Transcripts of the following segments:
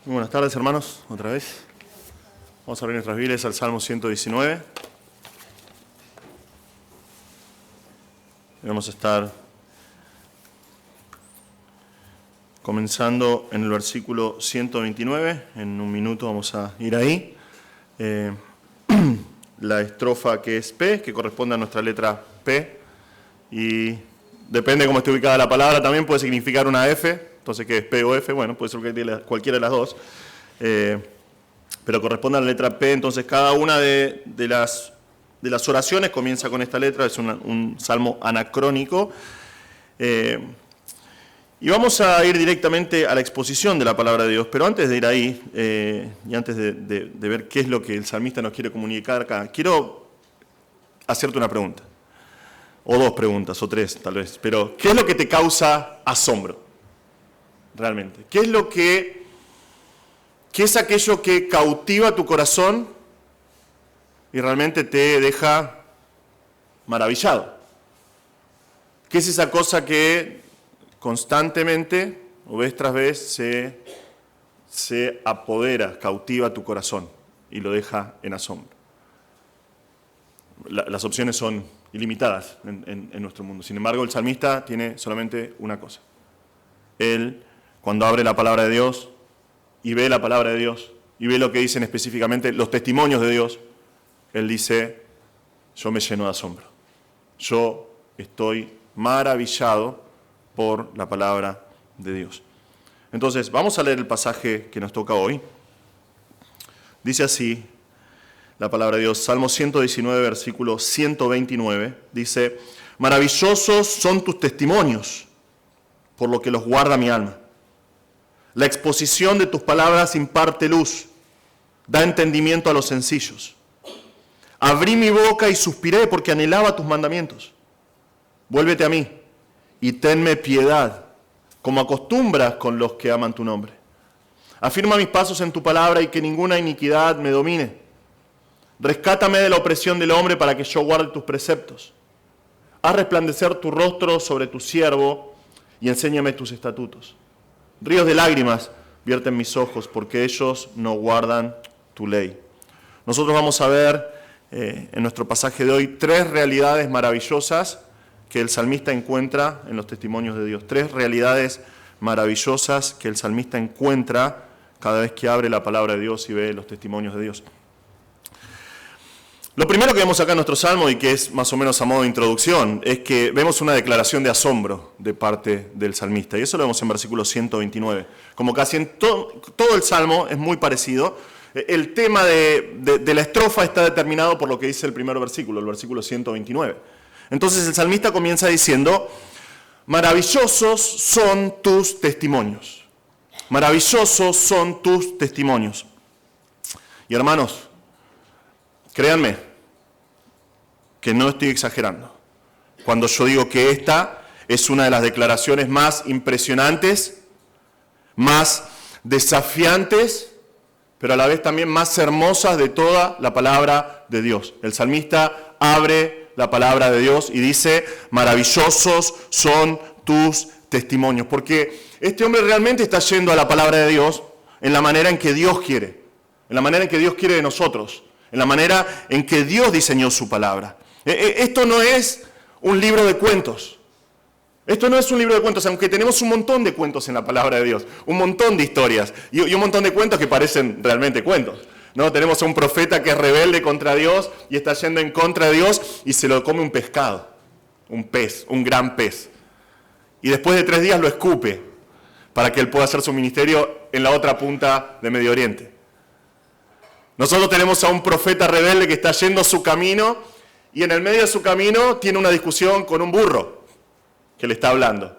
Muy buenas tardes, hermanos, otra vez. Vamos a abrir nuestras Biblias al Salmo 119. Vamos a estar comenzando en el versículo 129. En un minuto vamos a ir ahí. La estrofa que es P, que corresponde a nuestra letra P. Y depende de cómo esté ubicada la palabra, también puede significar una F. Entonces, ¿qué es P o F? Bueno, puede ser cualquiera de las dos. Pero corresponde a la letra P. Entonces, cada una de las oraciones comienza con esta letra. Es un salmo anacrónico. Y vamos a ir directamente a la exposición de la palabra de Dios. Pero antes de ir ahí, y antes de ver qué es lo que el salmista nos quiere comunicar acá, quiero hacerte una pregunta. O dos preguntas, o tres tal vez. Pero, ¿qué es lo que te causa asombro? Realmente. ¿Qué es aquello que cautiva tu corazón y realmente te deja maravillado? ¿Qué es esa cosa que constantemente, o vez tras vez, se apodera, cautiva tu corazón y lo deja en asombro? Las opciones son ilimitadas en nuestro mundo. Sin embargo, el salmista tiene solamente una cosa. Él, cuando abre la palabra de Dios y ve la palabra de Dios y ve lo que dicen específicamente los testimonios de Dios, él dice: yo me lleno de asombro. Yo estoy maravillado por la palabra de Dios. Entonces, vamos a leer el pasaje que nos toca hoy. Dice así la palabra de Dios, Salmo 119, versículo 129, dice: maravillosos son tus testimonios, por lo que los guarda mi alma. La exposición de tus palabras imparte luz, da entendimiento a los sencillos. Abrí mi boca y suspiré porque anhelaba tus mandamientos. Vuélvete a mí y tenme piedad, como acostumbras con los que aman tu nombre. Afirma mis pasos en tu palabra y que ninguna iniquidad me domine. Rescátame de la opresión del hombre para que yo guarde tus preceptos. Haz resplandecer tu rostro sobre tu siervo y enséñame tus estatutos. Ríos de lágrimas vierten mis ojos porque ellos no guardan tu ley. Nosotros vamos a ver en nuestro pasaje de hoy tres realidades maravillosas que el salmista encuentra en los testimonios de Dios. Tres realidades maravillosas que el salmista encuentra cada vez que abre la palabra de Dios y ve los testimonios de Dios. Lo primero que vemos acá en nuestro salmo, y que es más o menos a modo de introducción, es que vemos una declaración de asombro de parte del salmista. Y eso lo vemos en versículo 129. Como casi en todo el salmo es muy parecido. El tema de la estrofa está determinado por lo que dice el primer versículo, el versículo 129. Entonces el salmista comienza diciendo: maravillosos son tus testimonios. Maravillosos son tus testimonios. Y hermanos, créanme que no estoy exagerando cuando yo digo que esta es una de las declaraciones más impresionantes, más desafiantes, pero a la vez también más hermosas de toda la palabra de Dios. El salmista abre la palabra de Dios y dice: maravillosos son tus testimonios, porque este hombre realmente está yendo a la palabra de Dios en la manera en que Dios quiere, en la manera en que Dios quiere de nosotros, en la manera en que Dios diseñó su palabra. Esto no es un libro de cuentos. Esto no es un libro de cuentos, aunque tenemos un montón de cuentos en la palabra de Dios, un montón de historias y un montón de cuentos que parecen realmente cuentos, ¿no? Tenemos a un profeta que es rebelde contra Dios y está yendo en contra de Dios y se lo come un pescado, un pez, un gran pez. Y después de 3 días lo escupe para que él pueda hacer su ministerio en la otra punta de Medio Oriente. Nosotros tenemos a un profeta rebelde que está yendo su camino y en el medio de su camino tiene una discusión con un burro que le está hablando.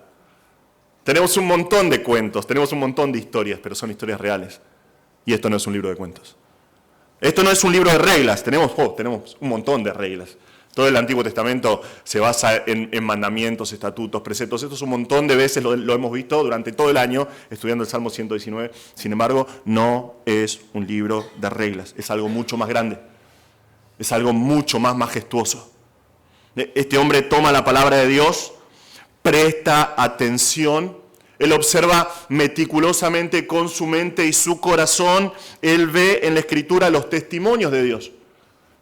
Tenemos un montón de cuentos, tenemos un montón de historias, pero son historias reales. Y esto no es un libro de cuentos. Esto no es un libro de reglas, tenemos un montón de reglas. Todo el Antiguo Testamento se basa en mandamientos, estatutos, preceptos. Esto es un montón de veces, lo hemos visto durante todo el año estudiando el Salmo 119. Sin embargo, no es un libro de reglas, es algo mucho más grande, es algo mucho más majestuoso. Este hombre toma la palabra de Dios, presta atención, Él observa meticulosamente con su mente y su corazón. Él ve en la Escritura los testimonios de Dios.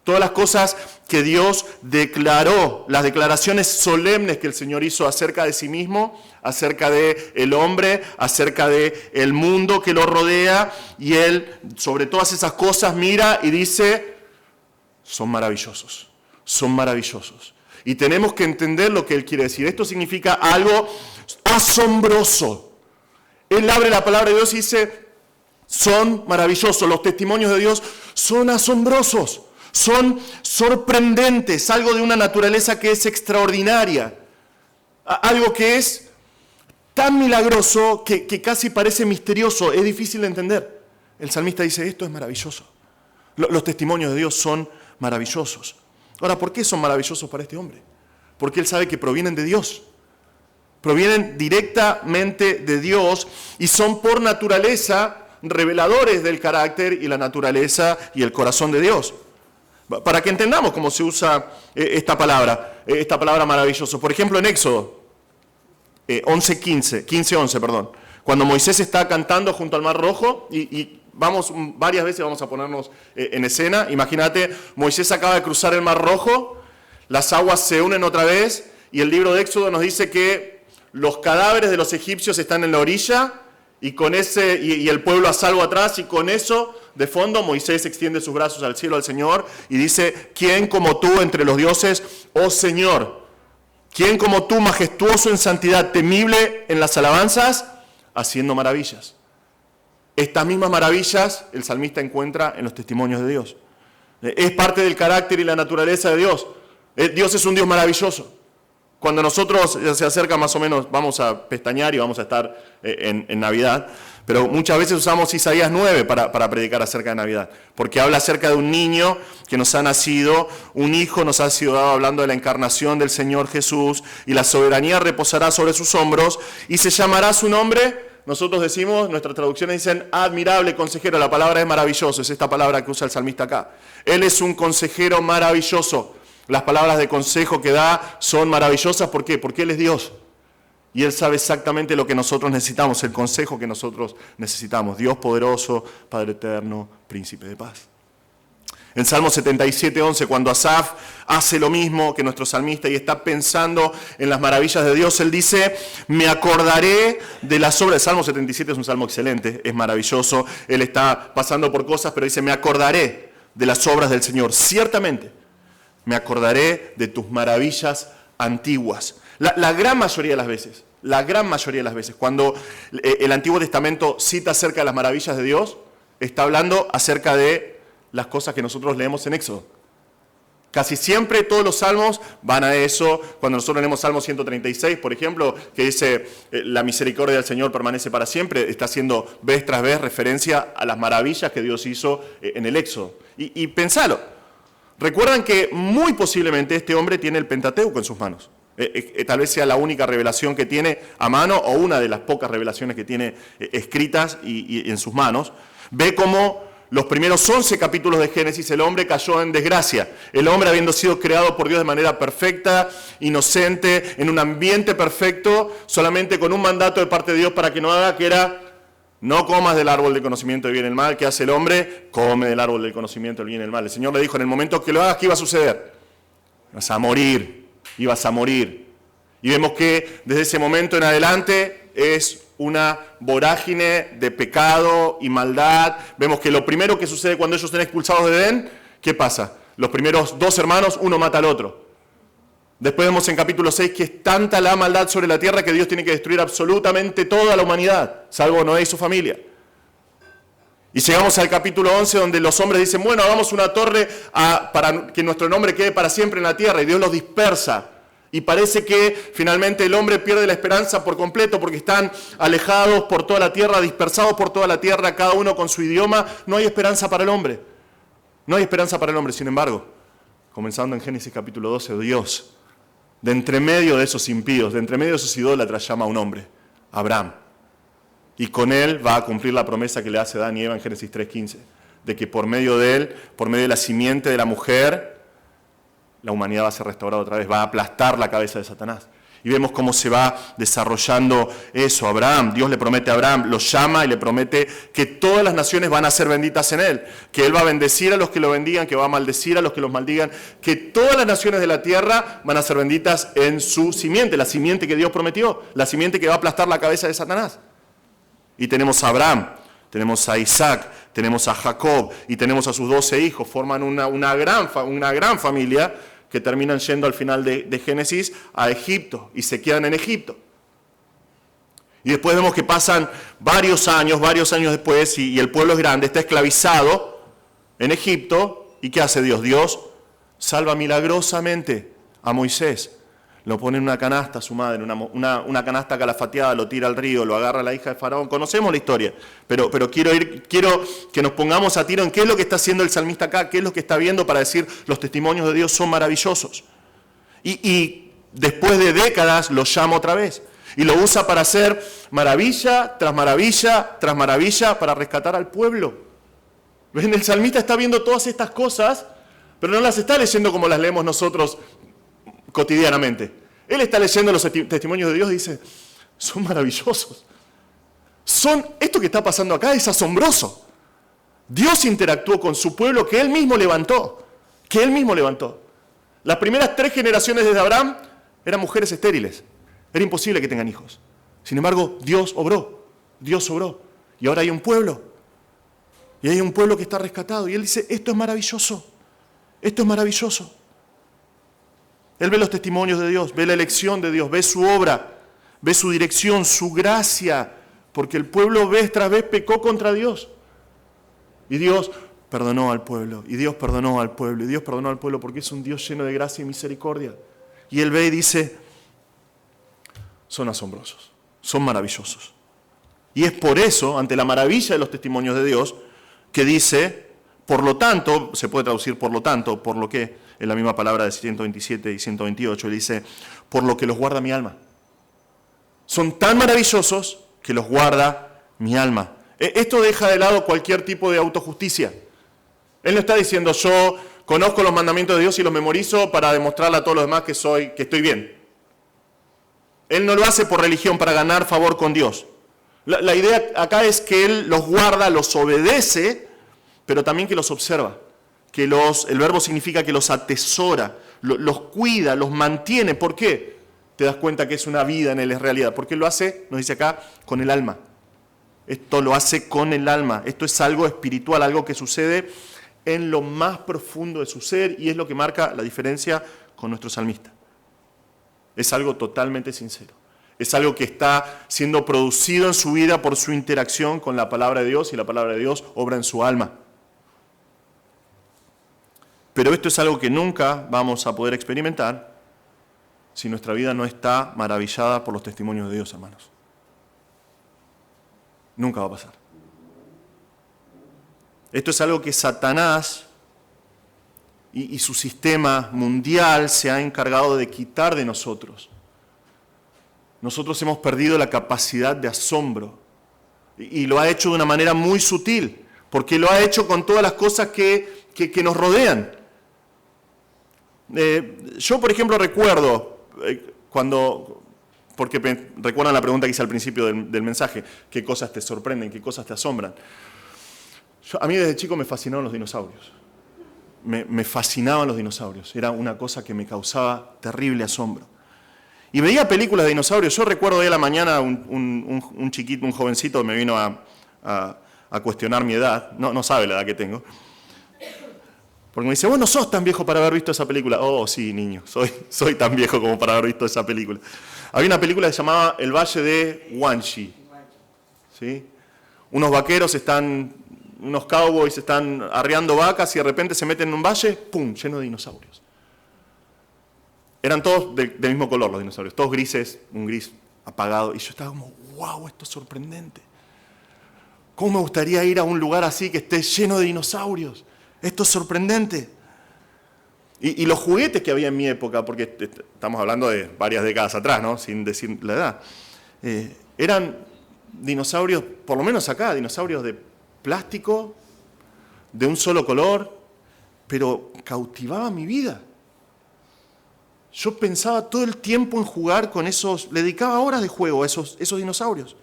Todas las cosas que Dios declaró, las declaraciones solemnes que el Señor hizo acerca de sí mismo, acerca del hombre, acerca del mundo que lo rodea. Y Él, sobre todas esas cosas, mira y dice, son maravillosos, son maravillosos. Y tenemos que entender lo que Él quiere decir. Esto significa algo asombroso. Él abre la palabra de Dios y dice, son maravillosos. Los testimonios de Dios son asombrosos. Son sorprendentes, algo de una naturaleza que es extraordinaria, algo que es tan milagroso que casi parece misterioso, es difícil de entender. El salmista dice, esto es maravilloso. Los testimonios de Dios son maravillosos. Ahora, ¿por qué son maravillosos para este hombre? Porque él sabe que provienen de Dios. Provienen directamente de Dios y son por naturaleza reveladores del carácter y la naturaleza y el corazón de Dios. Para que entendamos cómo se usa esta palabra maravilloso. Por ejemplo, en Éxodo 15:11, cuando Moisés está cantando junto al Mar Rojo, y varias veces vamos a ponernos en escena. Imagínate, Moisés acaba de cruzar el Mar Rojo, las aguas se unen otra vez, y el libro de Éxodo nos dice que los cadáveres de los egipcios están en la orilla, y el pueblo a salvo atrás, y con eso de fondo Moisés extiende sus brazos al cielo al Señor y dice, ¿quién como tú entre los dioses, oh Señor? ¿Quién como tú, majestuoso en santidad, temible en las alabanzas, haciendo maravillas? Estas mismas maravillas el salmista encuentra en los testimonios de Dios. Es parte del carácter y la naturaleza de Dios. Dios es un Dios maravilloso. Cuando nosotros se acerca más o menos, vamos a pestañear y vamos a estar en Navidad, pero muchas veces usamos Isaías 9 para predicar acerca de Navidad, porque habla acerca de un niño que nos ha nacido, un hijo nos ha sido dado, hablando de la encarnación del Señor Jesús, y la soberanía reposará sobre sus hombros, y se llamará su nombre. Nosotros decimos, nuestras traducciones dicen admirable consejero, la palabra es maravilloso, es esta palabra que usa el salmista acá. Él es un consejero maravilloso. Las palabras de consejo que da son maravillosas. ¿Por qué? Porque Él es Dios. Y Él sabe exactamente lo que nosotros necesitamos, el consejo que nosotros necesitamos. Dios poderoso, Padre eterno, príncipe de paz. En Salmo 77:11, cuando Asaf hace lo mismo que nuestro salmista y está pensando en las maravillas de Dios, él dice, me acordaré de las obras. El Salmo 77 es un salmo excelente, es maravilloso. Él está pasando por cosas, pero dice, me acordaré de las obras del Señor. Ciertamente, me acordaré de tus maravillas antiguas. La gran mayoría de las veces, cuando el Antiguo Testamento cita acerca de las maravillas de Dios, está hablando acerca de las cosas que nosotros leemos en Éxodo. Casi siempre todos los salmos van a eso. Cuando nosotros leemos Salmo 136, por ejemplo, que dice, la misericordia del Señor permanece para siempre, está haciendo vez tras vez referencia a las maravillas que Dios hizo en el Éxodo. Y pensalo. Recuerdan que muy posiblemente este hombre tiene el Pentateuco en sus manos. Tal vez sea la única revelación que tiene a mano, o una de las pocas revelaciones que tiene escritas y en sus manos. Ve cómo los primeros 11 capítulos de Génesis el hombre cayó en desgracia. El hombre, habiendo sido creado por Dios de manera perfecta, inocente, en un ambiente perfecto, solamente con un mandato de parte de Dios para que no haga, que era: no comas del árbol del conocimiento del bien y el mal. ¿Qué hace el hombre? Come del árbol del conocimiento del bien y el mal. El Señor le dijo, en el momento que lo hagas, ¿qué iba a suceder? Ibas a morir. Y vemos que desde ese momento en adelante es una vorágine de pecado y maldad. Vemos que lo primero que sucede cuando ellos están expulsados de Edén, ¿qué pasa? Los primeros 2 hermanos, uno mata al otro. Después vemos en capítulo 6 que es tanta la maldad sobre la tierra que Dios tiene que destruir absolutamente toda la humanidad, salvo Noé y su familia. Y llegamos al capítulo 11 donde los hombres dicen, bueno, hagamos una torre para que nuestro nombre quede para siempre en la tierra, y Dios los dispersa. Y parece que finalmente el hombre pierde la esperanza por completo porque están alejados por toda la tierra, dispersados por toda la tierra, cada uno con su idioma. No hay esperanza para el hombre. No hay esperanza para el hombre. Sin embargo, comenzando en Génesis capítulo 12, Dios, de entre medio de esos impíos, de entre medio de esos idólatras, llama a un hombre, Abraham. Y con él va a cumplir la promesa que le hace Adán y Eva en Génesis 3:15, de que por medio de él, por medio de la simiente de la mujer, la humanidad va a ser restaurada otra vez, va a aplastar la cabeza de Satanás. Y vemos cómo se va desarrollando eso. Abraham, Dios le promete a Abraham, lo llama y le promete que todas las naciones van a ser benditas en él, que él va a bendecir a los que lo bendigan, que va a maldecir a los que los maldigan, que todas las naciones de la tierra van a ser benditas en su simiente, la simiente que Dios prometió, la simiente que va a aplastar la cabeza de Satanás. Y tenemos a Abraham, tenemos a Isaac, tenemos a Jacob y tenemos a sus 12 hijos, forman una gran familia que terminan yendo al final de Génesis a Egipto y se quedan en Egipto. Y después vemos que pasan varios años después y el pueblo es grande, está esclavizado en Egipto. ¿Y qué hace Dios? Dios salva milagrosamente a Moisés. Lo pone en una canasta a su madre, una canasta calafateada, lo tira al río, lo agarra la hija de Faraón. Conocemos la historia, pero quiero que nos pongamos a tiro en qué es lo que está haciendo el salmista acá, qué es lo que está viendo para decir los testimonios de Dios son maravillosos. Y después de décadas lo llama otra vez y lo usa para hacer maravilla tras maravilla tras maravilla para rescatar al pueblo. ¿Ven? El salmista está viendo todas estas cosas, pero no las está leyendo como las leemos nosotros cotidianamente. Él está leyendo los testimonios de Dios y dice, son maravillosos. Esto que está pasando acá es asombroso. Dios interactuó con su pueblo que Él mismo levantó. Las primeras 3 generaciones desde Abraham eran mujeres estériles. Era imposible que tengan hijos. Sin embargo, Dios obró. Y ahora hay un pueblo. Y hay un pueblo que está rescatado. Y Él dice, esto es maravilloso. Él ve los testimonios de Dios, ve la elección de Dios, ve su obra, ve su dirección, su gracia, porque el pueblo vez tras vez pecó contra Dios. Y Dios perdonó al pueblo, y Dios perdonó al pueblo, porque es un Dios lleno de gracia y misericordia. Y Él ve y dice, son asombrosos, son maravillosos. Y es por eso, ante la maravilla de los testimonios de Dios, que dice, por lo tanto, se puede traducir por lo tanto, por lo que, en la misma palabra de 127 y 128, él dice, por lo que los guarda mi alma. Son tan maravillosos que los guarda mi alma. Esto deja de lado cualquier tipo de autojusticia. Él no está diciendo, yo conozco los mandamientos de Dios y los memorizo para demostrarle a todos los demás que estoy bien. Él no lo hace por religión, para ganar favor con Dios. La idea acá es que Él los guarda, los obedece, pero también que los observa. El verbo significa que los atesora, los cuida, los mantiene. ¿Por qué? Te das cuenta que es una vida en Él, es realidad. Porque Él lo hace, nos dice acá, con el alma. Esto lo hace con el alma. Esto es algo espiritual, algo que sucede en lo más profundo de su ser y es lo que marca la diferencia con nuestro salmista. Es algo totalmente sincero. Es algo que está siendo producido en su vida por su interacción con la palabra de Dios y la palabra de Dios obra en su alma. Pero esto es algo que nunca vamos a poder experimentar si nuestra vida no está maravillada por los testimonios de Dios, hermanos. Nunca va a pasar. Esto es algo que Satanás y su sistema mundial se ha encargado de quitar de nosotros. Nosotros hemos perdido la capacidad de asombro y lo ha hecho de una manera muy sutil, porque lo ha hecho con todas las cosas que nos rodean. Yo, por ejemplo, recuerdo porque recuerdan la pregunta que hice al principio del mensaje, ¿qué cosas te sorprenden, qué cosas te asombran? A mí desde chico me fascinaban los dinosaurios. Me fascinaban los dinosaurios, era una cosa que me causaba terrible asombro. Y veía películas de dinosaurios. Yo recuerdo hoy a la mañana un chiquito, un jovencito me vino a cuestionar mi edad, no sabe la edad que tengo. Porque me dice, vos no sos tan viejo para haber visto esa película. Oh, sí, niño, soy tan viejo como para haber visto esa película. Había una película que se llamaba El Valle de Guanxi. ¿Sí? Unos vaqueros unos cowboys están arreando vacas y de repente se meten en un valle, ¡pum!, lleno de dinosaurios. Eran todos del mismo color los dinosaurios, todos grises, un gris apagado. Y yo estaba como, wow, esto es sorprendente. ¿Cómo me gustaría ir a un lugar así que esté lleno de dinosaurios? Esto es sorprendente. Y los juguetes que había en mi época, porque estamos hablando de varias décadas atrás, ¿no?, sin decir la edad, eran dinosaurios, por lo menos acá, dinosaurios de plástico, de un solo color, pero cautivaban mi vida. Yo pensaba todo el tiempo en jugar con esos, le dedicaba horas de juego a esos dinosaurios.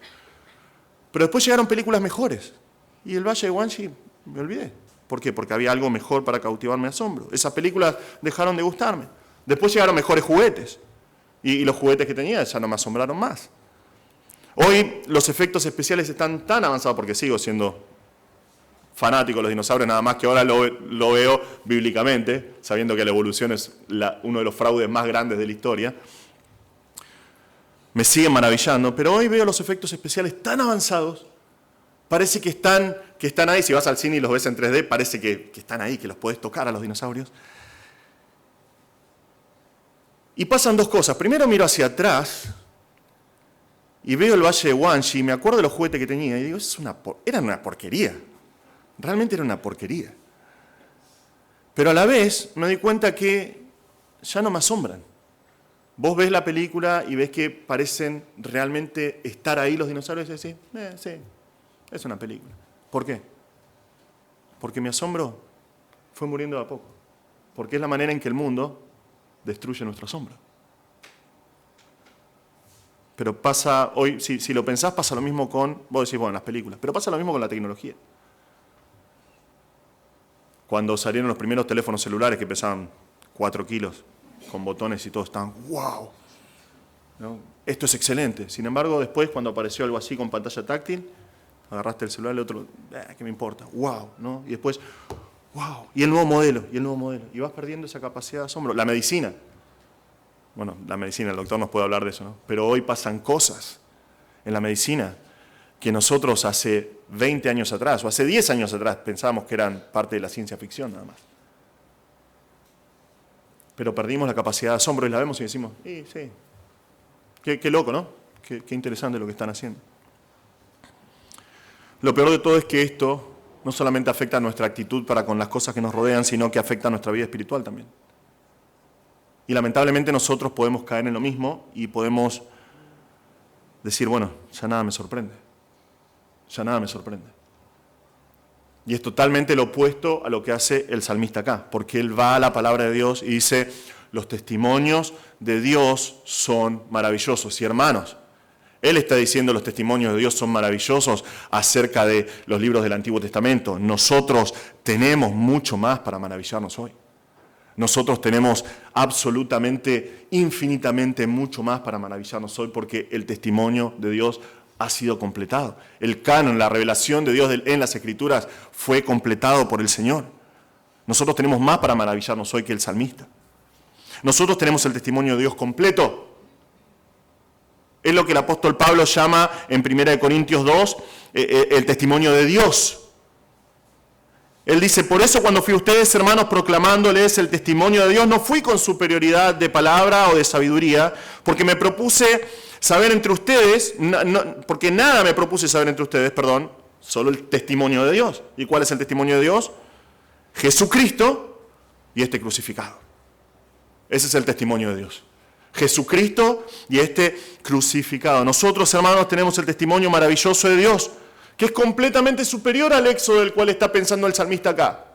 Pero después llegaron películas mejores. Y el Valle de Guanxi me olvidé. ¿Por qué? Porque había algo mejor para cautivarme de asombro. Esas películas dejaron de gustarme. Después llegaron mejores juguetes. Y los juguetes que tenía ya no me asombraron más. Hoy los efectos especiales están tan avanzados, porque sigo siendo fanático de los dinosaurios, nada más que ahora lo veo bíblicamente, sabiendo que la evolución es uno de los fraudes más grandes de la historia. Me siguen maravillando, pero hoy veo los efectos especiales tan avanzados, parece que están ahí. Si vas al cine y los ves en 3D, parece que están ahí, que los puedes tocar a los dinosaurios. Y pasan dos cosas. Primero miro hacia atrás y veo el Valle de Guanxi y me acuerdo de los juguetes que tenía y digo, era una porquería. Realmente era una porquería. Pero a la vez me doy cuenta que ya no me asombran. Vos ves la película y ves que parecen realmente estar ahí los dinosaurios y decís, sí, es una película. ¿Por qué? Porque mi asombro fue muriendo de a poco. Porque es la manera en que el mundo destruye nuestro asombro. Pero pasa hoy, si lo pensás, pasa lo mismo con, vos decís, bueno, las películas, pero pasa lo mismo con la tecnología. Cuando salieron los primeros teléfonos celulares que pesaban 4 kilos, con botones y todo, estaban, wow, ¿no? Esto es excelente. Sin embargo, después, cuando apareció algo así con pantalla táctil, agarraste el celular y el otro, ¿qué me importa? Wow, ¿no? Y después, wow, y el nuevo modelo, y vas perdiendo esa capacidad de asombro. La medicina, bueno, la medicina, el doctor nos puede hablar de eso, ¿no? Pero hoy pasan cosas en la medicina que nosotros hace 20 años atrás, o hace 10 años atrás, pensábamos que eran parte de la ciencia ficción nada más. Pero perdimos la capacidad de asombro y la vemos y decimos, sí, qué loco, ¿no? Qué interesante lo que están haciendo. Lo peor de todo es que esto no solamente afecta a nuestra actitud para con las cosas que nos rodean, sino que afecta a nuestra vida espiritual también. Y lamentablemente nosotros podemos caer en lo mismo y podemos decir, bueno, ya nada me sorprende. Ya nada me sorprende. Y es totalmente lo opuesto a lo que hace el salmista acá, porque él va a la palabra de Dios y dice, los testimonios de Dios son maravillosos. Y hermanos, él está diciendo los testimonios de Dios son maravillosos acerca de los libros del Antiguo Testamento. Nosotros tenemos mucho más para maravillarnos hoy. Nosotros tenemos absolutamente, infinitamente mucho más para maravillarnos hoy porque el testimonio de Dios ha sido completado. El canon, la revelación de Dios en las Escrituras fue completado por el Señor. Nosotros tenemos más para maravillarnos hoy que el salmista. Nosotros tenemos el testimonio de Dios completo. Es lo que el apóstol Pablo llama en 1 Corintios 2 el testimonio de Dios. Él dice, por eso cuando fui a ustedes, hermanos, proclamándoles el testimonio de Dios, no fui con superioridad de palabra o de sabiduría, porque me propuse saber entre ustedes, porque nada me propuse saber entre ustedes, solo el testimonio de Dios. ¿Y cuál es el testimonio de Dios? Jesucristo y este crucificado. Ese es el testimonio de Dios. Jesucristo y este crucificado. Nosotros, hermanos, tenemos el testimonio maravilloso de Dios, que es completamente superior al éxodo del cual está pensando el salmista acá.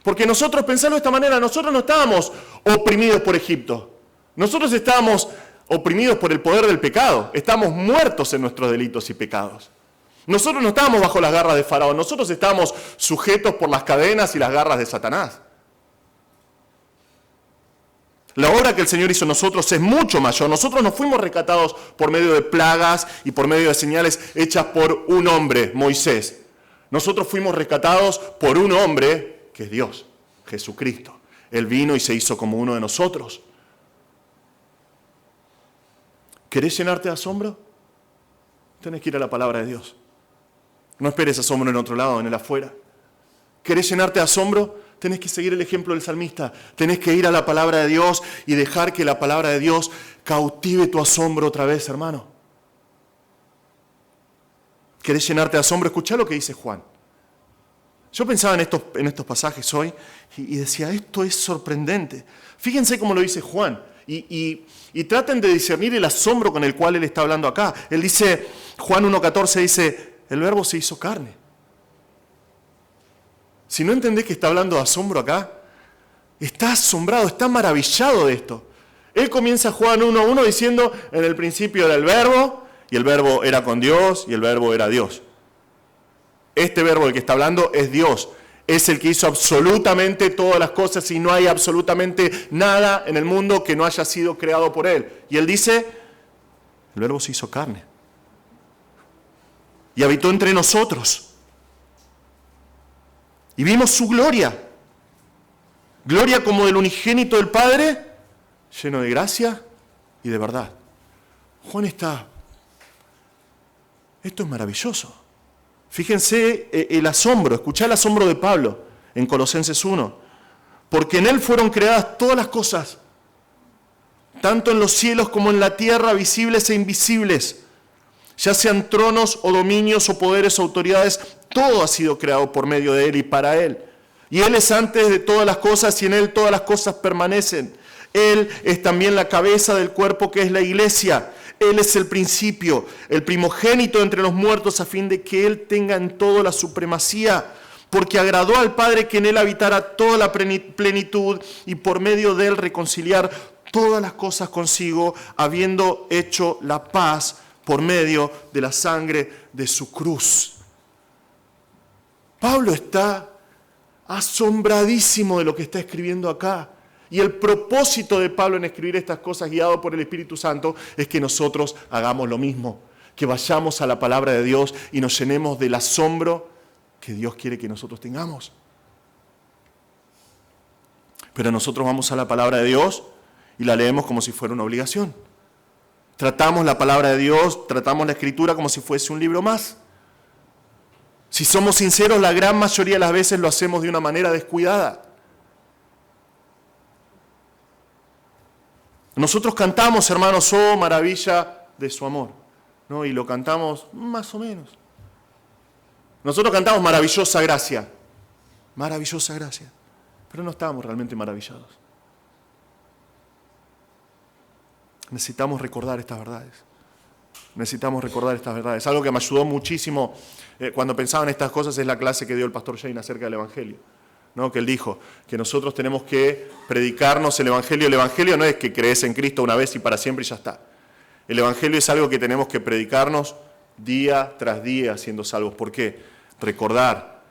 Porque nosotros, pensando de esta manera, nosotros no estábamos oprimidos por Egipto. Nosotros estábamos oprimidos por el poder del pecado. Estamos muertos en nuestros delitos y pecados. Nosotros no estábamos bajo las garras de Faraón. Nosotros estábamos sujetos por las cadenas y las garras de Satanás. La obra que el Señor hizo en nosotros es mucho mayor. Nosotros no fuimos rescatados por medio de plagas y por medio de señales hechas por un hombre, Moisés. Nosotros fuimos rescatados por un hombre que es Dios, Jesucristo. Él vino y se hizo como uno de nosotros. ¿Querés llenarte de asombro? Tenés que ir a la palabra de Dios. No esperes asombro en otro lado, en el afuera. ¿Querés llenarte de asombro? Tenés que seguir el ejemplo del salmista. Tenés que ir a la palabra de Dios y dejar que la palabra de Dios cautive tu asombro otra vez, hermano. ¿Querés llenarte de asombro? Escuchá lo que dice Juan. Yo pensaba en estos pasajes hoy y decía, esto es sorprendente. Fíjense cómo lo dice Juan. Y traten de discernir el asombro con el cual él está hablando acá. Él dice, Juan 1:14 dice, el verbo se hizo carne. Si no entendés que está hablando de asombro acá, está asombrado, está maravillado de esto. Él comienza Juan 1:1 diciendo, en el principio era el Verbo, y el Verbo era con Dios, y el Verbo era Dios. Este Verbo del que está hablando es Dios. Es el que hizo absolutamente todas las cosas y no hay absolutamente nada en el mundo que no haya sido creado por Él. Y Él dice, el Verbo se hizo carne y habitó entre nosotros. Y vimos su gloria. Gloria como del unigénito del Padre, lleno de gracia y de verdad. Juan está... Esto es maravilloso. Fíjense el asombro, escuchá el asombro de Pablo en Colosenses 1. Porque en Él fueron creadas todas las cosas, tanto en los cielos como en la tierra, visibles e invisibles, ya sean tronos o dominios o poderes o autoridades, todo ha sido creado por medio de Él y para Él. Y Él es antes de todas las cosas y en Él todas las cosas permanecen. Él es también la cabeza del cuerpo que es la iglesia. Él es el principio, el primogénito entre los muertos, a fin de que Él tenga en todo la supremacía, porque agradó al Padre que en Él habitara toda la plenitud y por medio de Él reconciliar todas las cosas consigo, habiendo hecho la paz por medio de la sangre de su cruz. Pablo está asombradísimo de lo que está escribiendo acá. Y el propósito de Pablo en escribir estas cosas, guiado por el Espíritu Santo, es que nosotros hagamos lo mismo, que vayamos a la palabra de Dios y nos llenemos del asombro que Dios quiere que nosotros tengamos. Pero nosotros vamos a la palabra de Dios y la leemos como si fuera una obligación. Tratamos la palabra de Dios, tratamos la Escritura como si fuese un libro más. Si somos sinceros, la gran mayoría de las veces lo hacemos de una manera descuidada. Nosotros cantamos, hermanos, oh maravilla de su amor, ¿no? Y lo cantamos más o menos. Nosotros cantamos maravillosa gracia, pero no estamos realmente maravillados. Necesitamos recordar estas verdades. Algo que me ayudó muchísimo cuando pensaba en estas cosas es la clase que dio el pastor Shane acerca del Evangelio. ¿No? Que él dijo que nosotros tenemos que predicarnos el Evangelio. El Evangelio no es que crees en Cristo una vez y para siempre y ya está. El Evangelio es algo que tenemos que predicarnos día tras día siendo salvos. ¿Por qué? Recordar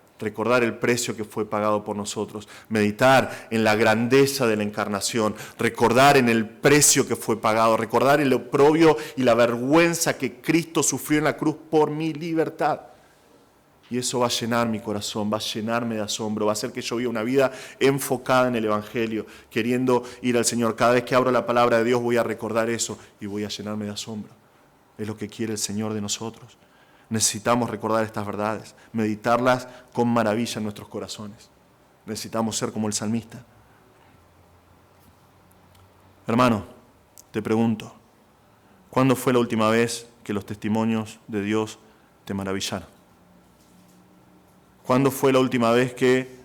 el precio que fue pagado por nosotros, meditar en la grandeza de la encarnación, recordar en el precio que fue pagado, recordar el oprobio y la vergüenza que Cristo sufrió en la cruz por mi libertad. Y eso va a llenar mi corazón, va a llenarme de asombro, va a hacer que yo viva una vida enfocada en el Evangelio, queriendo ir al Señor. Cada vez que abro la palabra de Dios voy a recordar eso y voy a llenarme de asombro. Es lo que quiere el Señor de nosotros. Necesitamos recordar estas verdades, meditarlas con maravilla en nuestros corazones. Necesitamos ser como el salmista. Hermano, te pregunto, ¿cuándo fue la última vez que los testimonios de Dios te maravillaron? ¿Cuándo fue la última vez que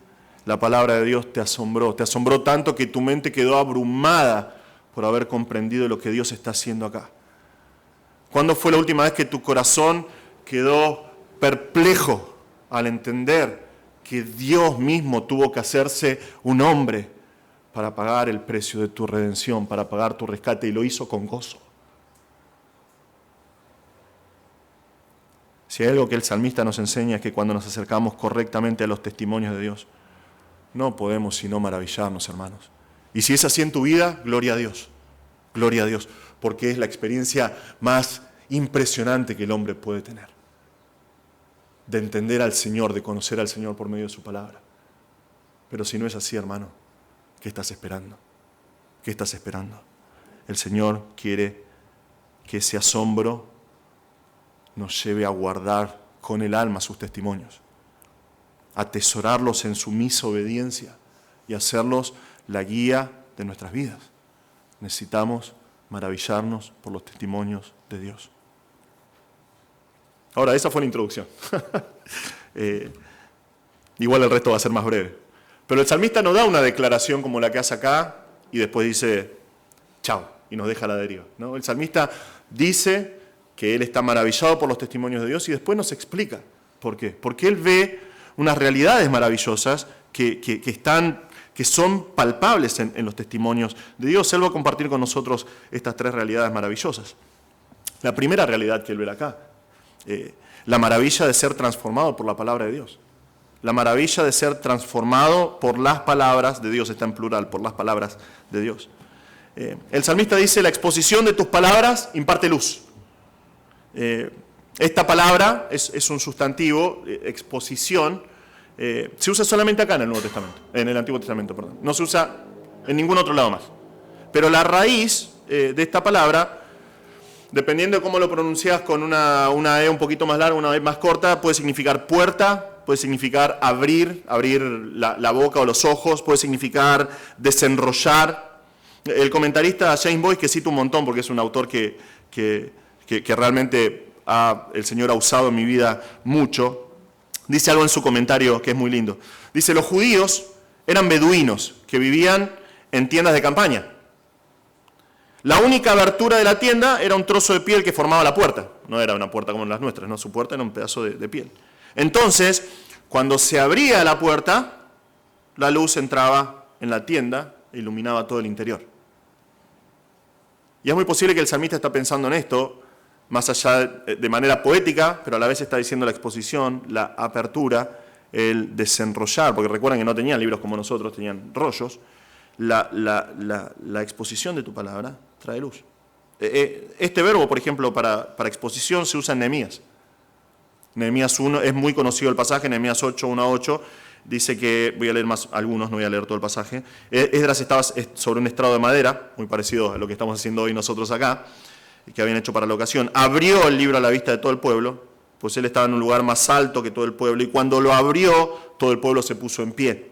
la palabra de Dios te asombró? Te asombró tanto que tu mente quedó abrumada por haber comprendido lo que Dios está haciendo acá. ¿Cuándo fue la última vez que tu corazón quedó perplejo al entender que Dios mismo tuvo que hacerse un hombre para pagar el precio de tu redención, para pagar tu rescate, y lo hizo con gozo? Si hay algo que el salmista nos enseña es que cuando nos acercamos correctamente a los testimonios de Dios, no podemos sino maravillarnos, hermanos. Y si es así en tu vida, gloria a Dios, porque es la experiencia más impresionante que el hombre puede tener, de entender al Señor, de conocer al Señor por medio de su palabra. Pero si no es así, hermano, ¿qué estás esperando? ¿Qué estás esperando? El Señor quiere que ese asombro nos lleve a guardar con el alma sus testimonios, atesorarlos en sumisa obediencia y hacerlos la guía de nuestras vidas. Necesitamos maravillarnos por los testimonios de Dios. Ahora, esa fue la introducción. Igual el resto va a ser más breve. Pero el salmista no da una declaración como la que hace acá y después dice, chao, y nos deja a la deriva, ¿no? El salmista dice que él está maravillado por los testimonios de Dios y después nos explica por qué. Porque él ve unas realidades maravillosas que están que son palpables en los testimonios de Dios. Él va a compartir con nosotros estas tres realidades maravillosas. La primera realidad que él ve acá, la maravilla de ser transformado por la palabra de Dios. La maravilla de ser transformado por las palabras de Dios, está en plural, por las palabras de Dios. El salmista dice, la exposición de tus palabras imparte luz. Esta palabra es un sustantivo, exposición, se usa solamente acá en el Nuevo Testamento, en el Antiguo Testamento, perdón. No se usa en ningún otro lado más. Pero la raíz de esta palabra, dependiendo de cómo lo pronuncias con una E un poquito más larga, una E más corta, puede significar puerta, puede significar abrir la boca o los ojos, puede significar desenrollar. El comentarista James Boyce, que cito un montón porque es un autor que realmente el Señor ha usado en mi vida mucho, dice algo en su comentario que es muy lindo. Dice, los judíos eran beduinos que vivían en tiendas de campaña. La única abertura de la tienda era un trozo de piel que formaba la puerta. No era una puerta como las nuestras, no, su puerta era un pedazo de piel. Entonces, cuando se abría la puerta, la luz entraba en la tienda e iluminaba todo el interior. Y es muy posible que el salmista está pensando en esto, más allá de manera poética, pero a la vez está diciendo la exposición, la apertura, el desenrollar, porque recuerden que no tenían libros como nosotros, tenían rollos. La exposición de tu palabra trae luz. Este verbo, por ejemplo, para exposición se usa en Nehemías. Nehemías 1, es muy conocido el pasaje, Nehemías 8, 1 a 8, dice que, voy a leer más algunos, no voy a leer todo el pasaje, Esdras estaba sobre un estrado de madera, muy parecido a lo que estamos haciendo hoy nosotros acá, que habían hecho para la ocasión, abrió el libro a la vista de todo el pueblo, pues él estaba en un lugar más alto que todo el pueblo, y cuando lo abrió, todo el pueblo se puso en pie.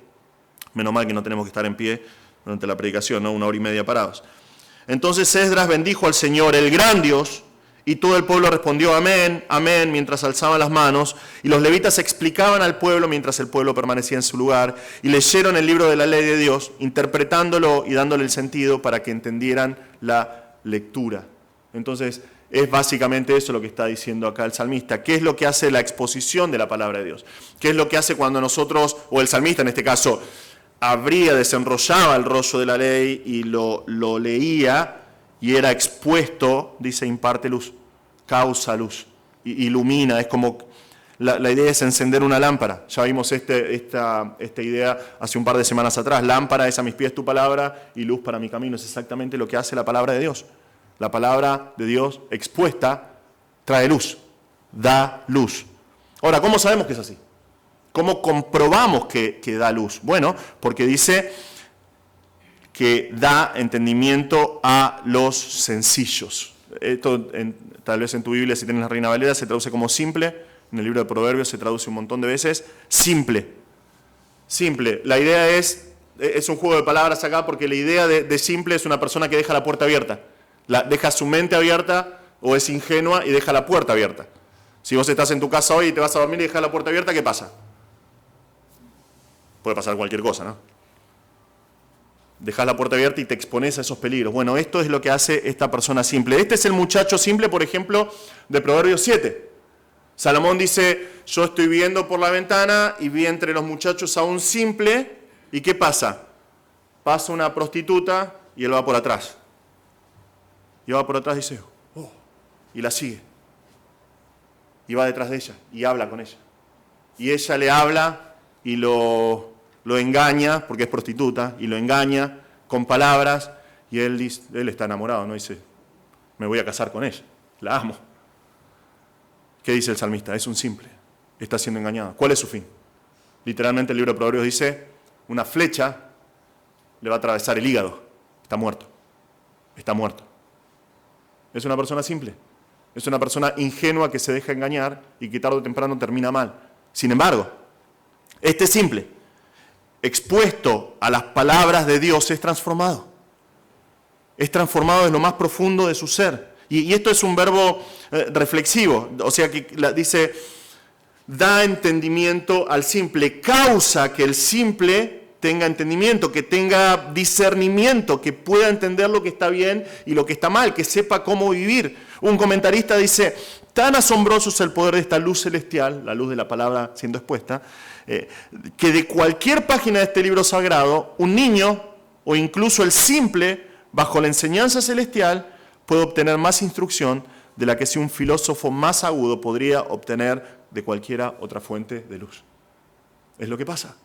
Menos mal que no tenemos que estar en pie durante la predicación, ¿no? 1 hora y media parados. Entonces Esdras bendijo al Señor, el gran Dios, y todo el pueblo respondió amén, amén, mientras alzaban las manos, y los levitas explicaban al pueblo mientras el pueblo permanecía en su lugar, y leyeron el libro de la ley de Dios, interpretándolo y dándole el sentido para que entendieran la lectura. Entonces, es básicamente eso lo que está diciendo acá el salmista. ¿Qué es lo que hace la exposición de la palabra de Dios? ¿Qué es lo que hace cuando nosotros, o el salmista en este caso, desenrollaba el rollo de la ley y lo leía y era expuesto? Dice, imparte luz, causa luz, ilumina, es como, la idea es encender una lámpara. Ya vimos esta idea hace un par de semanas atrás. Lámpara es a mis pies tu palabra y luz para mi camino. Es exactamente lo que hace la palabra de Dios. La palabra de Dios expuesta trae luz, da luz. Ahora, ¿cómo sabemos que es así? ¿Cómo comprobamos que da luz? Bueno, porque dice que da entendimiento a los sencillos. Esto, tal vez en tu Biblia, si tienes la Reina Valera, se traduce como simple. En el libro de Proverbios se traduce un montón de veces. Simple. Simple. La idea es un juego de palabras acá, porque la idea de simple es una persona que deja la puerta abierta. Deja su mente abierta o es ingenua y deja la puerta abierta. Si vos estás en tu casa hoy y te vas a dormir y dejas la puerta abierta, ¿qué pasa? Puede pasar cualquier cosa, ¿no? Dejas la puerta abierta y te expones a esos peligros. Bueno, esto es lo que hace esta persona simple. Este es el muchacho simple, por ejemplo, de Proverbios 7. Salomón dice, yo estoy viendo por la ventana y vi entre los muchachos a un simple. ¿Y qué pasa? Pasa una prostituta y él va por atrás. Y va por atrás y dice, oh, y la sigue. Y va detrás de ella y habla con ella. Y ella le habla y lo engaña, porque es prostituta, y lo engaña con palabras, y él está enamorado, ¿no? Dice, me voy a casar con ella, la amo. ¿Qué dice el salmista? Es un simple, está siendo engañado. ¿Cuál es su fin? Literalmente el libro de Proverbios dice, una flecha le va a atravesar el hígado, está muerto, está muerto. Es una persona simple, es una persona ingenua que se deja engañar y que tarde o temprano termina mal. Sin embargo, este simple, expuesto a las palabras de Dios, es transformado. Es transformado en lo más profundo de su ser. Y esto es un verbo reflexivo, o sea que dice, da entendimiento al simple, causa que el simple tenga entendimiento, que tenga discernimiento, que pueda entender lo que está bien y lo que está mal, que sepa cómo vivir. Un comentarista dice, tan asombroso es el poder de esta luz celestial, la luz de la palabra siendo expuesta, que de cualquier página de este libro sagrado, un niño o incluso el simple, bajo la enseñanza celestial, puede obtener más instrucción de la que si un filósofo más agudo podría obtener de cualquiera otra fuente de luz. Es lo que pasa.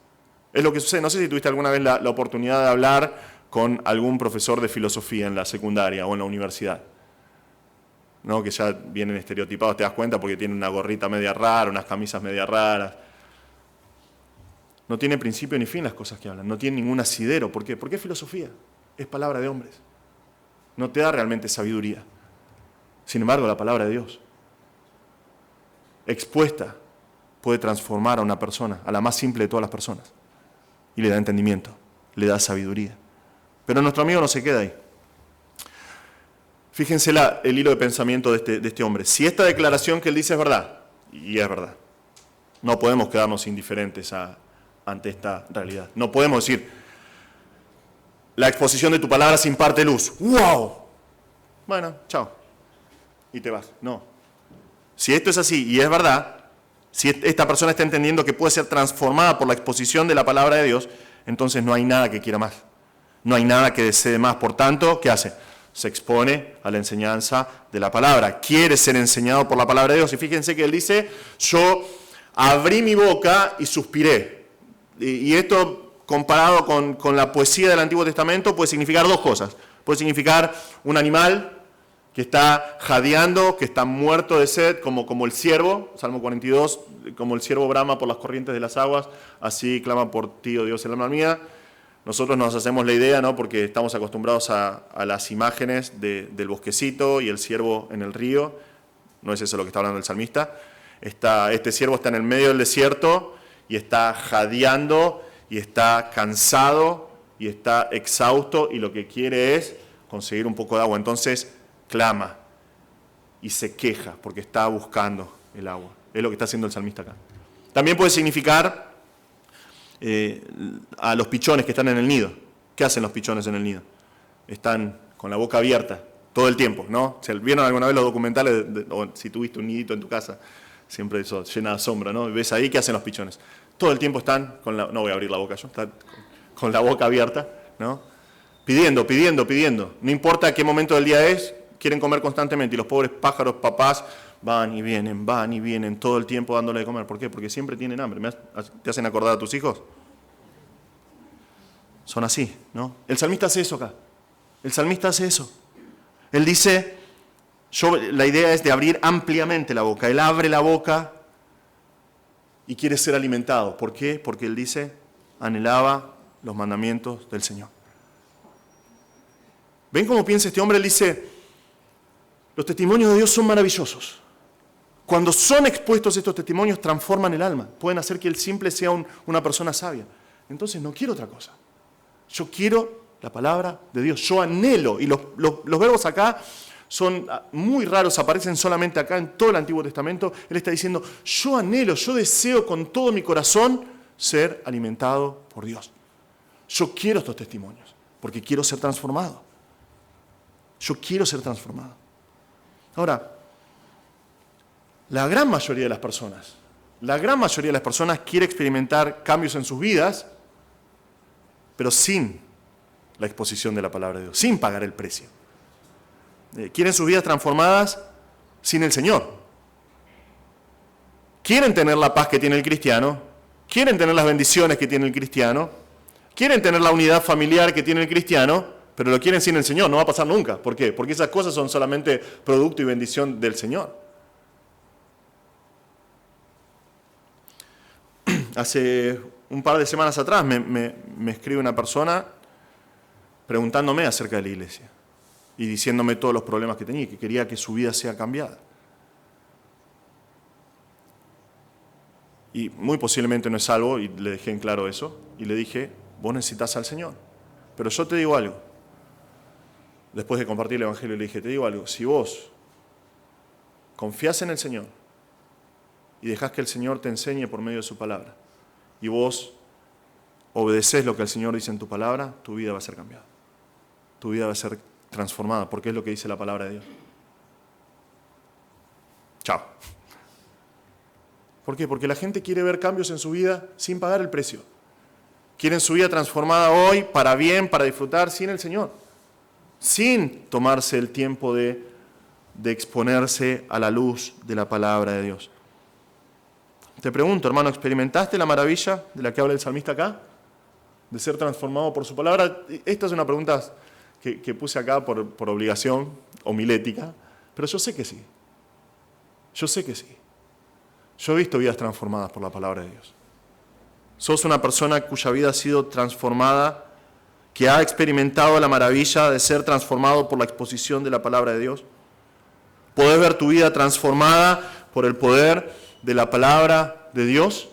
Es lo que sucede. No sé si tuviste alguna vez la oportunidad de hablar con algún profesor de filosofía en la secundaria o en la universidad, ¿no? Que ya vienen estereotipados, te das cuenta, porque tienen una gorrita media rara, unas camisas media raras. No tiene principio ni fin las cosas que hablan, no tiene ningún asidero. ¿Por qué? Porque es filosofía, es palabra de hombres. No te da realmente sabiduría. Sin embargo, la palabra de Dios, expuesta, puede transformar a una persona, a la más simple de todas las personas, y le da entendimiento, le da sabiduría. Pero nuestro amigo no se queda ahí. Fíjense el hilo de pensamiento de este hombre. Si esta declaración que él dice es verdad, y es verdad, no podemos quedarnos indiferentes ante esta realidad. No podemos decir, la exposición de tu palabra se imparte luz. ¡Wow! Bueno, chao. Y te vas. No. Si esto es así y es verdad, si esta persona está entendiendo que puede ser transformada por la exposición de la palabra de Dios, entonces no hay nada que quiera más. No hay nada que desee más. Por tanto, ¿qué hace? Se expone a la enseñanza de la palabra. Quiere ser enseñado por la palabra de Dios. Y fíjense que él dice, yo abrí mi boca y suspiré. Y esto, comparado con la poesía del Antiguo Testamento, puede significar dos cosas. Puede significar un animal que está jadeando, que está muerto de sed, como el ciervo, Salmo 42, como el ciervo brama por las corrientes de las aguas, así clama por ti, oh Dios, el alma mía. Nosotros nos hacemos la idea, ¿no? Porque estamos acostumbrados a las imágenes del bosquecito y el ciervo en el río. No es eso lo que está hablando el salmista. Este ciervo está en el medio del desierto y está jadeando y está cansado y está exhausto y lo que quiere es conseguir un poco de agua. Entonces clama y se queja porque está buscando el agua. Es lo que está haciendo el salmista acá. También puede significar a los pichones que están en el nido. ¿Qué hacen los pichones en el nido? Están con la boca abierta todo el tiempo, ¿no? ¿Vieron alguna vez los documentales? O si tuviste un nidito en tu casa, siempre eso llena de sombra, ¿no? ¿Ves ahí qué hacen los pichones? Todo el tiempo están no voy a abrir la boca yo, están con la boca abierta, ¿no? Pidiendo. No importa qué momento del día es, quieren comer constantemente. Y los pobres pájaros, papás, van y vienen todo el tiempo dándole de comer. ¿Por qué? Porque siempre tienen hambre. ¿Te hacen acordar a tus hijos? Son así, ¿no? El salmista hace eso acá. El salmista hace eso. Él dice, la idea es de abrir ampliamente la boca. Él abre la boca y quiere ser alimentado. ¿Por qué? Porque él dice, anhelaba los mandamientos del Señor. ¿Ven cómo piensa este hombre? Él dice, los testimonios de Dios son maravillosos. Cuando son expuestos estos testimonios, transforman el alma. Pueden hacer que el simple sea una persona sabia. Entonces no quiero otra cosa. Yo quiero la palabra de Dios. Yo anhelo. Y los verbos acá son muy raros, aparecen solamente acá en todo el Antiguo Testamento. Él está diciendo, yo anhelo, yo deseo con todo mi corazón ser alimentado por Dios. Yo quiero estos testimonios porque quiero ser transformado. Yo quiero ser transformado. Ahora, la gran mayoría de las personas quiere experimentar cambios en sus vidas, pero sin la exposición de la palabra de Dios, sin pagar el precio. Quieren sus vidas transformadas sin el Señor. Quieren tener la paz que tiene el cristiano, quieren tener las bendiciones que tiene el cristiano, quieren tener la unidad familiar que tiene el cristiano, pero lo quieren sin el Señor. No va a pasar nunca. ¿Por qué? Porque esas cosas son solamente producto y bendición del Señor. Hace un par de semanas atrás me escribe una persona preguntándome acerca de la iglesia y diciéndome todos los problemas que tenía y que quería que su vida sea cambiada. Y muy posiblemente no es salvo, y le dejé en claro eso, y le dije, vos necesitas al Señor. Pero yo te digo algo, después de compartir el Evangelio, le dije, te digo algo, si vos confías en el Señor y dejás que el Señor te enseñe por medio de su palabra, y vos obedecés lo que el Señor dice en tu palabra, tu vida va a ser cambiada. Tu vida va a ser transformada, porque es lo que dice la palabra de Dios. Chao. ¿Por qué? Porque la gente quiere ver cambios en su vida sin pagar el precio. Quieren su vida transformada hoy para bien, para disfrutar sin el Señor. Sin tomarse el tiempo de exponerse a la luz de la palabra de Dios. Te pregunto, hermano, ¿experimentaste la maravilla de la que habla el salmista acá? De ser transformado por su palabra. Esta es una pregunta que puse acá por obligación homilética, pero yo sé que sí. Yo sé que sí. Yo he visto vidas transformadas por la palabra de Dios. Sos una persona cuya vida ha sido transformada, que ha experimentado la maravilla de ser transformado por la exposición de la palabra de Dios. ¿Podés ver tu vida transformada por el poder de la palabra de Dios?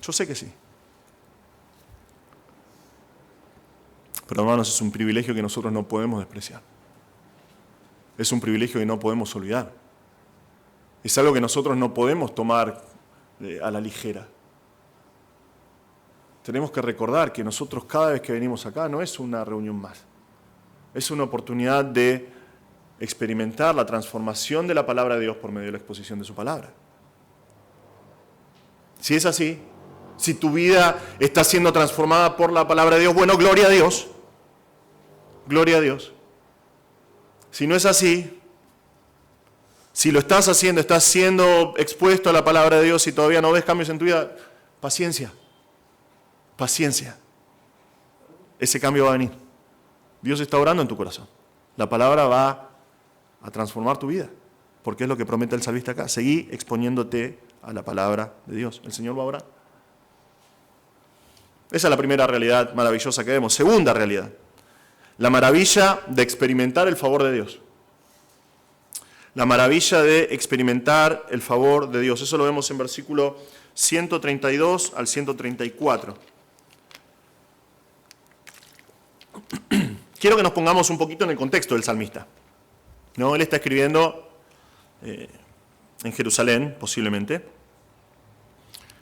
Yo sé que sí. Pero hermanos, es un privilegio que nosotros no podemos despreciar. Es un privilegio que no podemos olvidar. Es algo que nosotros no podemos tomar a la ligera. Tenemos que recordar que nosotros cada vez que venimos acá no es una reunión más. Es una oportunidad de experimentar la transformación de la palabra de Dios por medio de la exposición de su palabra. Si es así, si tu vida está siendo transformada por la palabra de Dios, bueno, gloria a Dios. Gloria a Dios. Si no es así, si lo estás haciendo, estás siendo expuesto a la palabra de Dios y todavía no ves cambios en tu vida, paciencia. Paciencia. Ese cambio va a venir. Dios está orando en tu corazón. La palabra va a transformar tu vida, porque es lo que promete el salmista acá. Seguí exponiéndote a la palabra de Dios. El Señor va a orar. Esa es la primera realidad maravillosa que vemos. Segunda realidad, la maravilla de experimentar el favor de Dios. La maravilla de experimentar el favor de Dios. Eso lo vemos en versículo 132 al 134. Quiero que nos pongamos un poquito en el contexto del salmista. ¿No? Él está escribiendo en Jerusalén, posiblemente.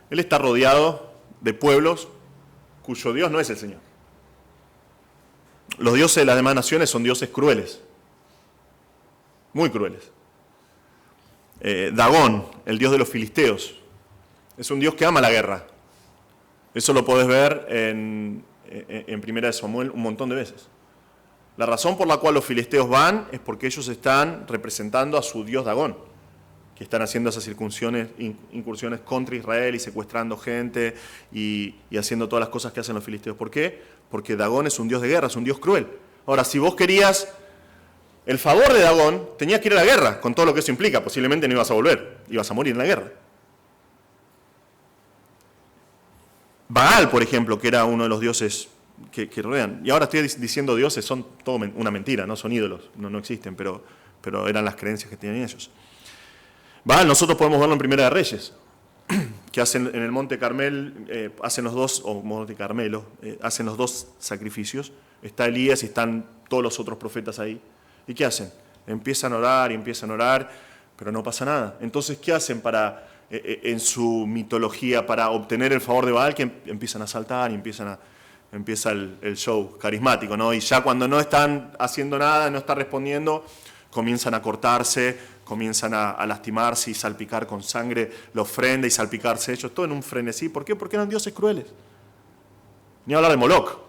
Él está rodeado de pueblos cuyo Dios no es el Señor. Los dioses de las demás naciones son dioses crueles, muy crueles. Dagón, el dios de los filisteos, es un dios que ama la guerra. Eso lo podés ver en Primera de Samuel un montón de veces. La razón por la cual los filisteos van es porque ellos están representando a su dios Dagón, que están haciendo esas incursiones contra Israel y secuestrando gente y haciendo todas las cosas que hacen los filisteos. ¿Por qué? Porque Dagón es un dios de guerra, es un dios cruel. Ahora, si vos querías el favor de Dagón, tenías que ir a la guerra, con todo lo que eso implica. Posiblemente no ibas a volver, ibas a morir en la guerra. Baal, por ejemplo, que era uno de los dioses que rodean. Y ahora estoy diciendo dioses, son todo una mentira, no son ídolos, no existen, pero eran las creencias que tenían ellos. Baal, nosotros podemos verlo en Primera de Reyes, que hacen en el Monte Carmel, hacen los dos, o Monte Carmelo, hacen los dos sacrificios. Está Elías y están todos los otros profetas ahí. ¿Y qué hacen? Empiezan a orar, pero no pasa nada. Entonces, ¿qué hacen en su mitología para obtener el favor de Baal? Que empiezan a saltar y empieza el show carismático, ¿no? Y ya cuando no están haciendo nada, no están respondiendo, comienzan a cortarse, comienzan a lastimarse y salpicar con sangre la ofrenda y salpicarse ellos, todo en un frenesí. ¿Por qué? Porque eran dioses crueles. Ni hablar de Moloch.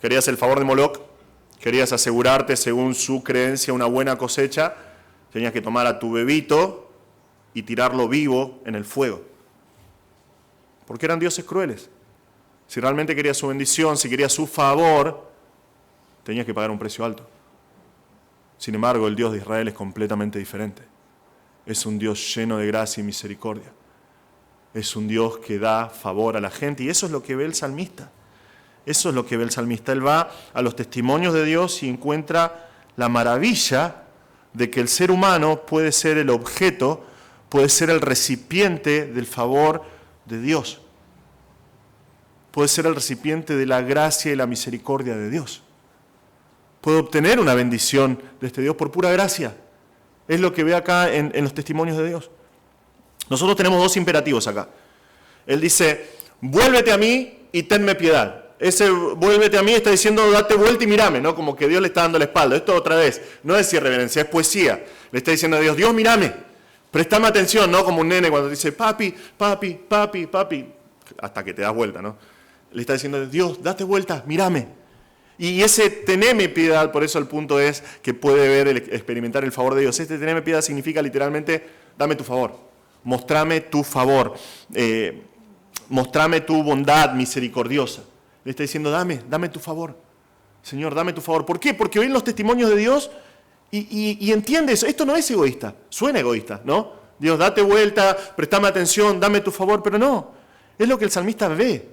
Querías el favor de Moloch, querías asegurarte, según su creencia, una buena cosecha, tenías que tomar a tu bebito y tirarlo vivo en el fuego. Porque eran dioses crueles. Si realmente querías su bendición, si querías su favor, tenías que pagar un precio alto. Sin embargo, el Dios de Israel es completamente diferente. Es un Dios lleno de gracia y misericordia. Es un Dios que da favor a la gente. Y eso es lo que ve el salmista. Eso es lo que ve el salmista. Él va a los testimonios de Dios y encuentra la maravilla de que el ser humano puede ser el objeto, puede ser el recipiente del favor de Dios. Puede ser el recipiente de la gracia y la misericordia de Dios. Puede obtener una bendición de este Dios por pura gracia. Es lo que ve acá en los testimonios de Dios. Nosotros tenemos dos imperativos acá. Él dice, vuélvete a mí y tenme piedad. ese vuélvete a mí está diciendo date vuelta y mírame, ¿no? Como que Dios le está dando la espalda. Esto otra vez, no es irreverencia, es poesía. Le está diciendo a Dios, Dios, mírame, préstame atención, ¿no? Como un nene cuando dice, papi, papi, papi, papi, hasta que te das vuelta, ¿no? Le está diciendo, Dios, date vuelta, mírame. Y ese teneme piedad, por eso el punto es que puede ver, experimentar el favor de Dios. Este teneme piedad significa literalmente, dame tu favor, mostrame tu favor, mostrame tu bondad misericordiosa. Le está diciendo, dame tu favor, Señor, dame tu favor. ¿Por qué? Porque oyen los testimonios de Dios y entiende eso. Esto no es egoísta, suena egoísta, ¿no? Dios, date vuelta, préstame atención, dame tu favor, pero no, es lo que el salmista ve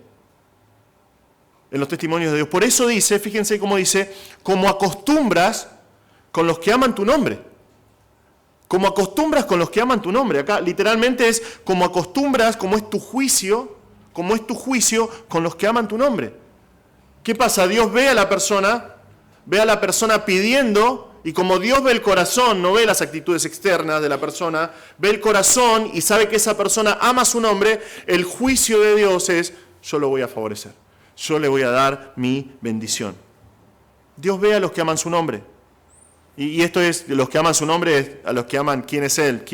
en los testimonios de Dios. Por eso dice, fíjense cómo dice, como acostumbras con los que aman tu nombre. Como acostumbras con los que aman tu nombre. Acá literalmente es como acostumbras, como es tu juicio con los que aman tu nombre. ¿Qué pasa? Dios ve a la persona pidiendo, y como Dios ve el corazón, no ve las actitudes externas de la persona, ve el corazón y sabe que esa persona ama su nombre, el juicio de Dios es, yo lo voy a favorecer. Yo le voy a dar mi bendición. Dios ve a los que aman su nombre. Y esto es, los que aman su nombre, es a los que aman quién es Él,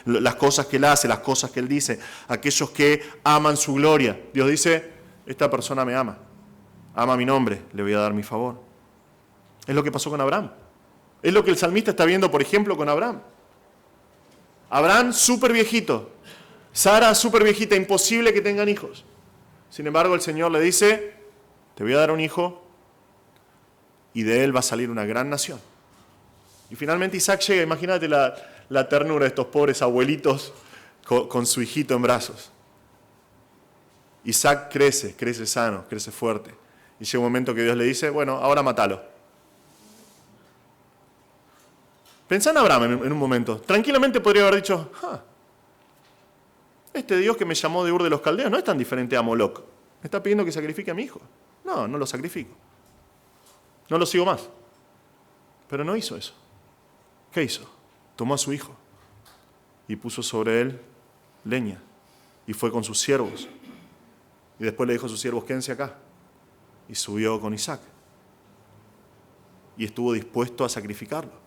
las cosas que Él hace, las cosas que Él dice, aquellos que aman su gloria. Dios dice, esta persona me ama mi nombre, le voy a dar mi favor. Es lo que pasó con Abraham. Es lo que el salmista está viendo, por ejemplo, con Abraham. Abraham súper viejito, Sara súper viejita, imposible que tengan hijos. Sin embargo, el Señor le dice, te voy a dar un hijo y de él va a salir una gran nación. Y finalmente Isaac llega, imagínate la ternura de estos pobres abuelitos con su hijito en brazos. Isaac crece sano, crece fuerte. Y llega un momento que Dios le dice, bueno, ahora mátalo. Pensá en Abraham en un momento. Tranquilamente podría haber dicho, este Dios que me llamó de Ur de los Caldeos no es tan diferente a Moloc. Me está pidiendo que sacrifique a mi hijo. No lo sacrifico. No lo sigo más. Pero no hizo eso. ¿Qué hizo? Tomó a su hijo y puso sobre él leña. Y fue con sus siervos. Y después le dijo a sus siervos, quédense acá. Y subió con Isaac. Y estuvo dispuesto a sacrificarlo.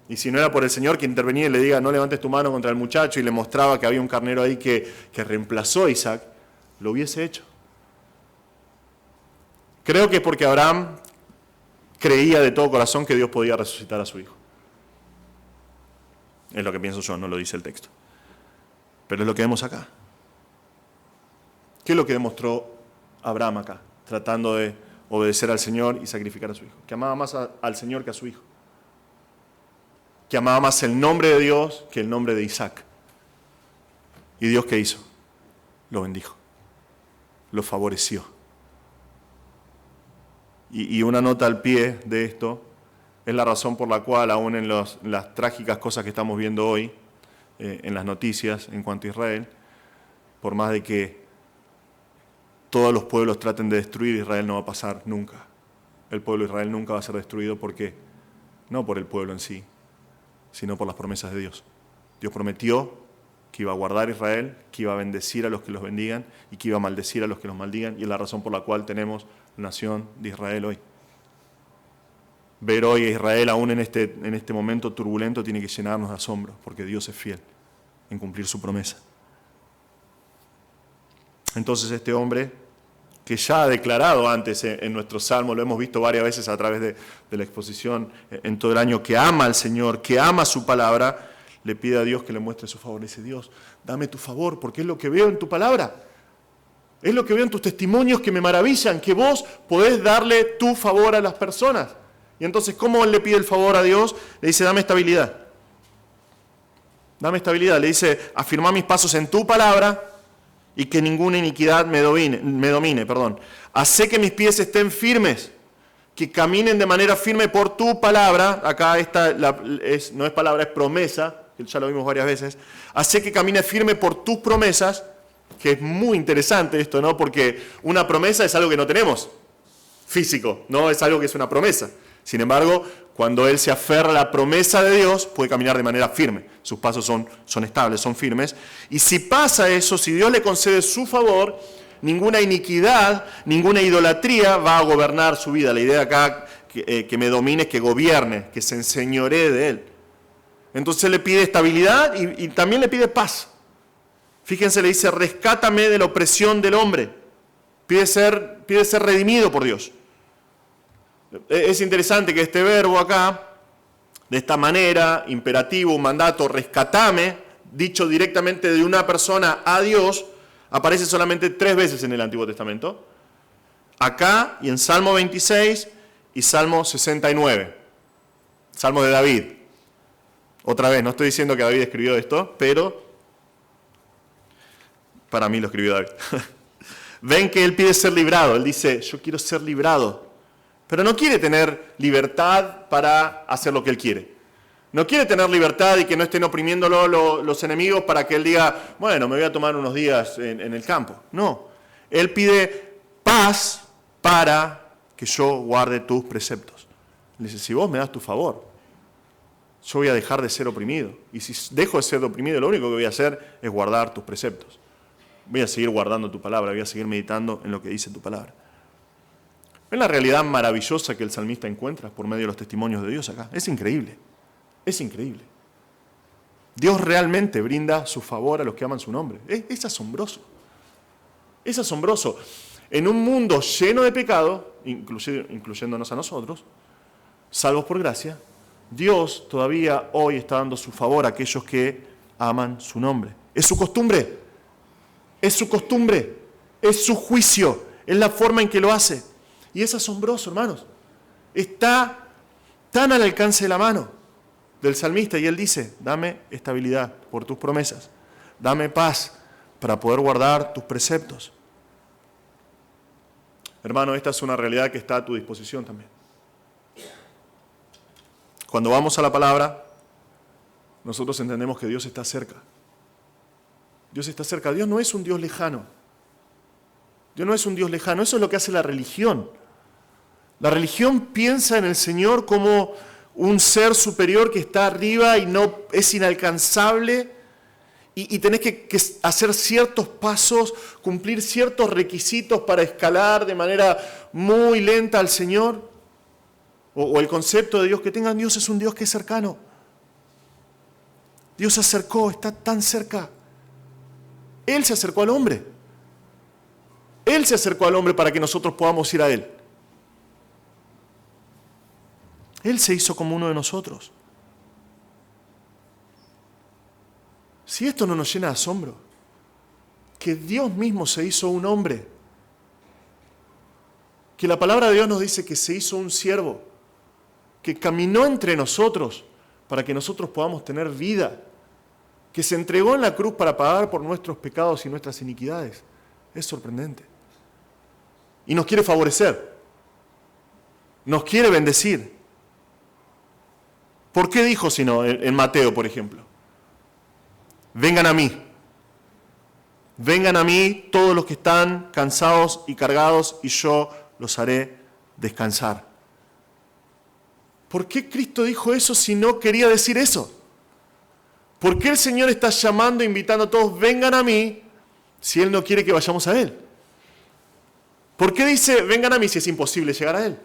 Y si no era por el Señor que intervenía y le diga, no levantes tu mano contra el muchacho, y le mostraba que había un carnero ahí que reemplazó a Isaac, lo hubiese hecho. Creo que es porque Abraham creía de todo corazón que Dios podía resucitar a su hijo. Es lo que pienso yo, no lo dice el texto. Pero es lo que vemos acá. ¿Qué es lo que demostró Abraham acá? Tratando de obedecer al Señor y sacrificar a su hijo. Que amaba más al Señor que a su hijo. Que amaba más el nombre de Dios que el nombre de Isaac. ¿Y Dios qué hizo? Lo bendijo. Lo favoreció. Y una nota al pie de esto es la razón por la cual aún en las trágicas cosas que estamos viendo hoy, en las noticias en cuanto a Israel, por más de que todos los pueblos traten de destruir, Israel no va a pasar nunca. El pueblo de Israel nunca va a ser destruido porque, no por el pueblo en sí, sino por las promesas de Dios. Dios prometió que iba a guardar a Israel, que iba a bendecir a los que los bendigan y que iba a maldecir a los que los maldigan, y es la razón por la cual tenemos la nación de Israel hoy. Ver hoy a Israel aún en este momento turbulento tiene que llenarnos de asombro, porque Dios es fiel en cumplir su promesa. Entonces este hombre, que ya ha declarado antes en nuestro Salmo, lo hemos visto varias veces a través de la exposición en todo el año, que ama al Señor, que ama su palabra, le pide a Dios que le muestre su favor. Le dice, Dios, dame tu favor, porque es lo que veo en tu palabra. Es lo que veo en tus testimonios que me maravillan, que vos podés darle tu favor a las personas. Y entonces, ¿cómo él le pide el favor a Dios? Le dice, dame estabilidad. Dame estabilidad. Le dice, afirma mis pasos en tu palabra y que ninguna iniquidad me domine. Hacé que mis pies estén firmes, que caminen de manera firme por tu palabra. Acá no es palabra, es promesa, que ya lo vimos varias veces. Hacé que camine firme por tus promesas, que es muy interesante esto, ¿no? Porque una promesa es algo que no tenemos físico, no es algo que es una promesa. Sin embargo, cuando él se aferra a la promesa de Dios, puede caminar de manera firme. Sus pasos son estables, son firmes. Y si pasa eso, si Dios le concede su favor, ninguna iniquidad, ninguna idolatría va a gobernar su vida. La idea acá que me domine es que gobierne, que se enseñoree de él. Entonces le pide estabilidad y también le pide paz. Fíjense, le dice, rescátame de la opresión del hombre. Pide ser redimido por Dios. Es interesante que este verbo acá, de esta manera, imperativo, un mandato, rescatame, dicho directamente de una persona a Dios, aparece solamente 3 veces en el Antiguo Testamento. Acá y en Salmo 26 y Salmo 69. Salmo de David. Otra vez, no estoy diciendo que David escribió esto, pero para mí lo escribió David. Ven que él pide ser librado. Él dice, yo quiero ser librado. Pero no quiere tener libertad para hacer lo que él quiere. No quiere tener libertad y que no estén oprimiéndolo los enemigos para que él diga, bueno, me voy a tomar unos días en el campo. No. Él pide paz para que yo guarde tus preceptos. Le dice, si vos me das tu favor, yo voy a dejar de ser oprimido. Y si dejo de ser oprimido, lo único que voy a hacer es guardar tus preceptos. Voy a seguir guardando tu palabra, voy a seguir meditando en lo que dice tu palabra. ¿Ven la realidad maravillosa que el salmista encuentra por medio de los testimonios de Dios acá? Es increíble, es increíble. Dios realmente brinda su favor a los que aman su nombre. Es asombroso, es asombroso. En un mundo lleno de pecado, incluyéndonos a nosotros, salvos por gracia, Dios todavía hoy está dando su favor a aquellos que aman su nombre. Es su costumbre, es su costumbre, es su juicio, es la forma en que lo hace. Y es asombroso, hermanos. Está tan al alcance de la mano del salmista y él dice, dame estabilidad por tus promesas, dame paz para poder guardar tus preceptos. Hermano, esta es una realidad que está a tu disposición también. Cuando vamos a la palabra, nosotros entendemos que Dios está cerca. Dios está cerca. Dios no es un Dios lejano. Dios no es un Dios lejano. Eso es lo que hace la religión. La religión piensa en el Señor como un ser superior que está arriba y no es inalcanzable y tenés que hacer ciertos pasos, cumplir ciertos requisitos para escalar de manera muy lenta al Señor. O el concepto de Dios que tengan. Dios es un Dios que es cercano. Dios se acercó, está tan cerca. Él se acercó al hombre. Él se acercó al hombre para que nosotros podamos ir a Él. Él se hizo como uno de nosotros. Si esto no nos llena de asombro, que Dios mismo se hizo un hombre, que la palabra de Dios nos dice que se hizo un siervo, que caminó entre nosotros para que nosotros podamos tener vida, que se entregó en la cruz para pagar por nuestros pecados y nuestras iniquidades. Es sorprendente. Y nos quiere favorecer, nos quiere bendecir. ¿Por qué dijo si no en Mateo, por ejemplo? Vengan a mí todos los que están cansados y cargados y yo los haré descansar. ¿Por qué Cristo dijo eso si no quería decir eso? ¿Por qué el Señor está llamando, invitando a todos, vengan a mí, si Él no quiere que vayamos a Él? ¿Por qué dice, vengan a mí si es imposible llegar a Él?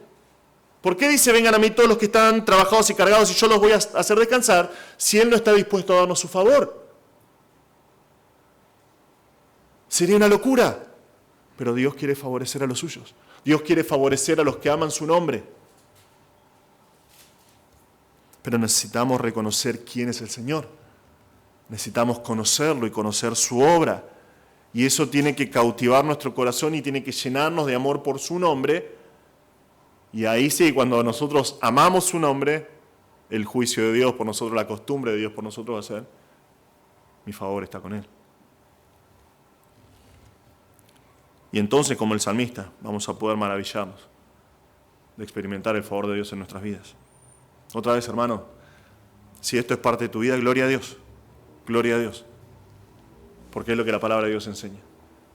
¿Por qué dice, vengan a mí todos los que están trabajados y cargados y yo los voy a hacer descansar, si Él no está dispuesto a darnos su favor? Sería una locura. Pero Dios quiere favorecer a los suyos. Dios quiere favorecer a los que aman su nombre. Pero necesitamos reconocer quién es el Señor. Necesitamos conocerlo y conocer su obra. Y eso tiene que cautivar nuestro corazón y tiene que llenarnos de amor por su nombre. Y ahí sí, cuando nosotros amamos su nombre, el juicio de Dios por nosotros, la costumbre de Dios por nosotros va a ser, mi favor está con Él. Y entonces, como el salmista, vamos a poder maravillarnos de experimentar el favor de Dios en nuestras vidas. Otra vez, hermano, si esto es parte de tu vida, gloria a Dios. Gloria a Dios. Porque es lo que la palabra de Dios enseña.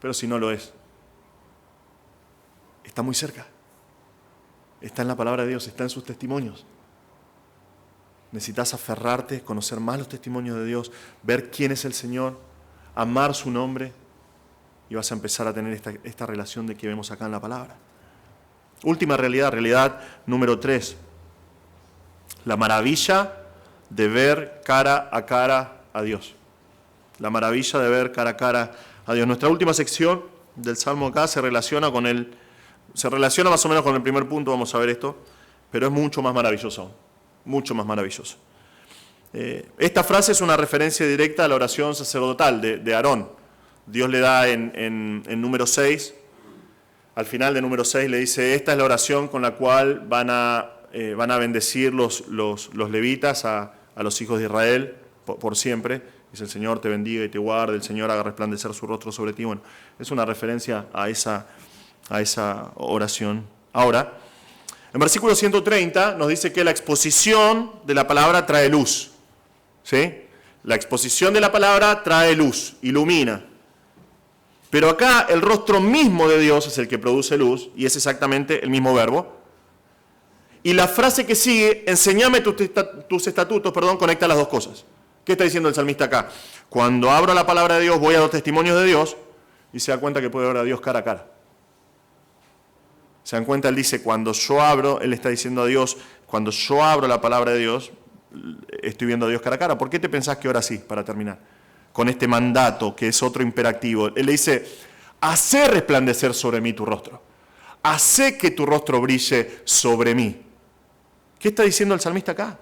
Pero si no lo es, está muy cerca. Está en la palabra de Dios, está en sus testimonios. Necesitas aferrarte, conocer más los testimonios de Dios, ver quién es el Señor, amar su nombre y vas a empezar a tener esta relación de que vemos acá en la palabra. Última realidad número 3. La maravilla de ver cara a cara a Dios. La maravilla de ver cara a cara a Dios. Nuestra última sección del Salmo acá se relaciona más o menos con el primer punto, vamos a ver esto, pero es mucho más maravilloso aún, mucho más maravilloso. Esta frase es una referencia directa a la oración sacerdotal de Aarón. Dios le da en número 6, al final de número 6 le dice, esta es la oración con la cual van a bendecir los levitas a los hijos de Israel por siempre. Dice, el Señor te bendiga y te guarde, el Señor haga resplandecer su rostro sobre ti. Bueno, es una referencia a esa oración. Ahora, en versículo 130 nos dice que la exposición de la palabra trae luz. ¿Sí? La exposición de la palabra trae luz, ilumina. Pero acá el rostro mismo de Dios es el que produce luz y es exactamente el mismo verbo. Y la frase que sigue, enséñame tus estatutos, conecta las dos cosas. ¿Qué está diciendo el salmista acá? Cuando abro la palabra de Dios, voy a los testimonios de Dios y se da cuenta que puede ver a Dios cara a cara. Se dan cuenta, él dice, cuando yo abro, él está diciendo a Dios, cuando yo abro la palabra de Dios, estoy viendo a Dios cara a cara. ¿Por qué te pensás que ahora sí, para terminar? Con este mandato, que es otro imperativo. Él le dice, hacé resplandecer sobre mí tu rostro. Hacé que tu rostro brille sobre mí. ¿Qué está diciendo el salmista acá?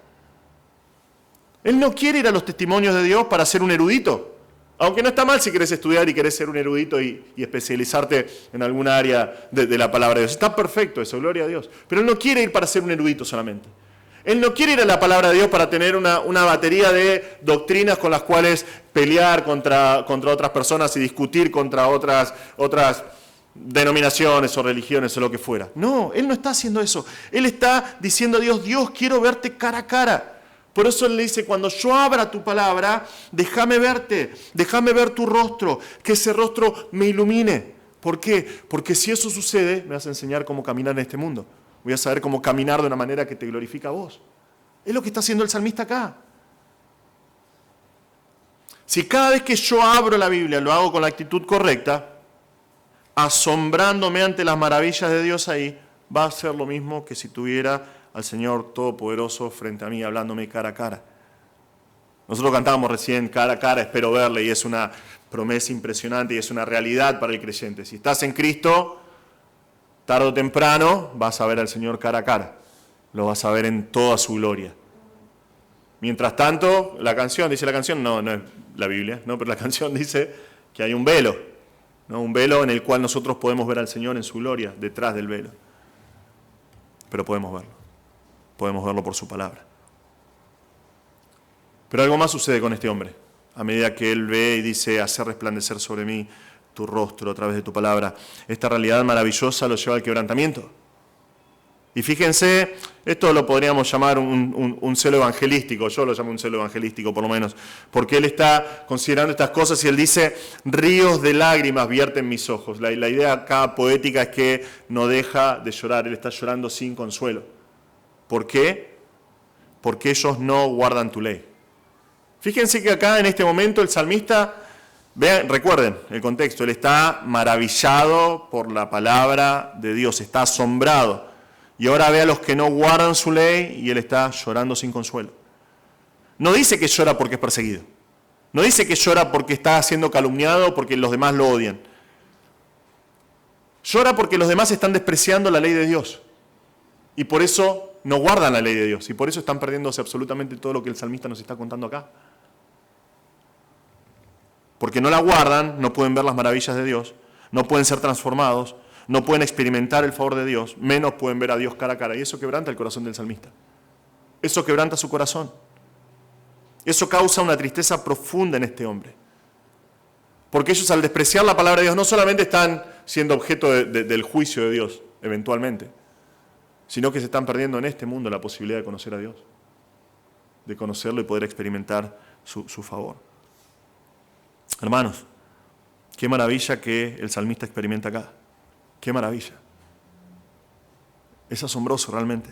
Él no quiere ir a los testimonios de Dios para ser un erudito. Aunque no está mal si querés estudiar y querés ser un erudito y especializarte en alguna área de la palabra de Dios. Está perfecto eso, gloria a Dios. Pero él no quiere ir para ser un erudito solamente. Él no quiere ir a la palabra de Dios para tener una batería de doctrinas con las cuales pelear contra otras personas y discutir contra otras denominaciones o religiones o lo que fuera. No, él no está haciendo eso. Él está diciendo a Dios, Dios, quiero verte cara a cara. Por eso él le dice, cuando yo abra tu palabra, déjame verte, déjame ver tu rostro, que ese rostro me ilumine. ¿Por qué? Porque si eso sucede, me vas a enseñar cómo caminar en este mundo. Voy a saber cómo caminar de una manera que te glorifica a vos. Es lo que está haciendo el salmista acá. Si cada vez que yo abro la Biblia lo hago con la actitud correcta, asombrándome ante las maravillas de Dios ahí, va a ser lo mismo que si tuviera al Señor Todopoderoso frente a mí, hablándome cara a cara. Nosotros cantábamos recién, cara a cara, espero verle, y es una promesa impresionante y es una realidad para el creyente. Si estás en Cristo, tarde o temprano vas a ver al Señor cara a cara. Lo vas a ver en toda su gloria. Mientras tanto, dice la canción, no es la Biblia, no, pero la canción dice que hay un velo, ¿no? Un velo en el cual nosotros podemos ver al Señor en su gloria, detrás del velo. Pero podemos verlo por su palabra. Pero algo más sucede con este hombre, a medida que él ve y dice, hacer resplandecer sobre mí tu rostro a través de tu palabra. Esta realidad maravillosa lo lleva al quebrantamiento. Y fíjense, esto lo podríamos llamar un celo evangelístico, yo lo llamo un celo evangelístico por lo menos, porque él está considerando estas cosas y él dice, ríos de lágrimas vierten mis ojos. La idea acá poética es que no deja de llorar, él está llorando sin consuelo. ¿Por qué? Porque ellos no guardan tu ley. Fíjense que acá en este momento el salmista, recuerden el contexto, él está maravillado por la palabra de Dios, está asombrado. Y ahora ve a los que no guardan su ley y él está llorando sin consuelo. No dice que llora porque es perseguido. No dice que llora porque está siendo calumniado o porque los demás lo odian. Llora porque los demás están despreciando la ley de Dios. Y por eso no guardan la ley de Dios. Y por eso están perdiéndose absolutamente todo lo que el salmista nos está contando acá. Porque no la guardan, no pueden ver las maravillas de Dios, no pueden ser transformados, no pueden experimentar el favor de Dios, menos pueden ver a Dios cara a cara. Y eso quebranta el corazón del salmista. Eso quebranta su corazón. Eso causa una tristeza profunda en este hombre. Porque ellos al despreciar la palabra de Dios no solamente están siendo objeto del juicio de Dios, eventualmente, sino que se están perdiendo en este mundo la posibilidad de conocer a Dios, de conocerlo y poder experimentar su favor. Hermanos, qué maravilla que el salmista experimenta acá. Qué maravilla. Es asombroso realmente.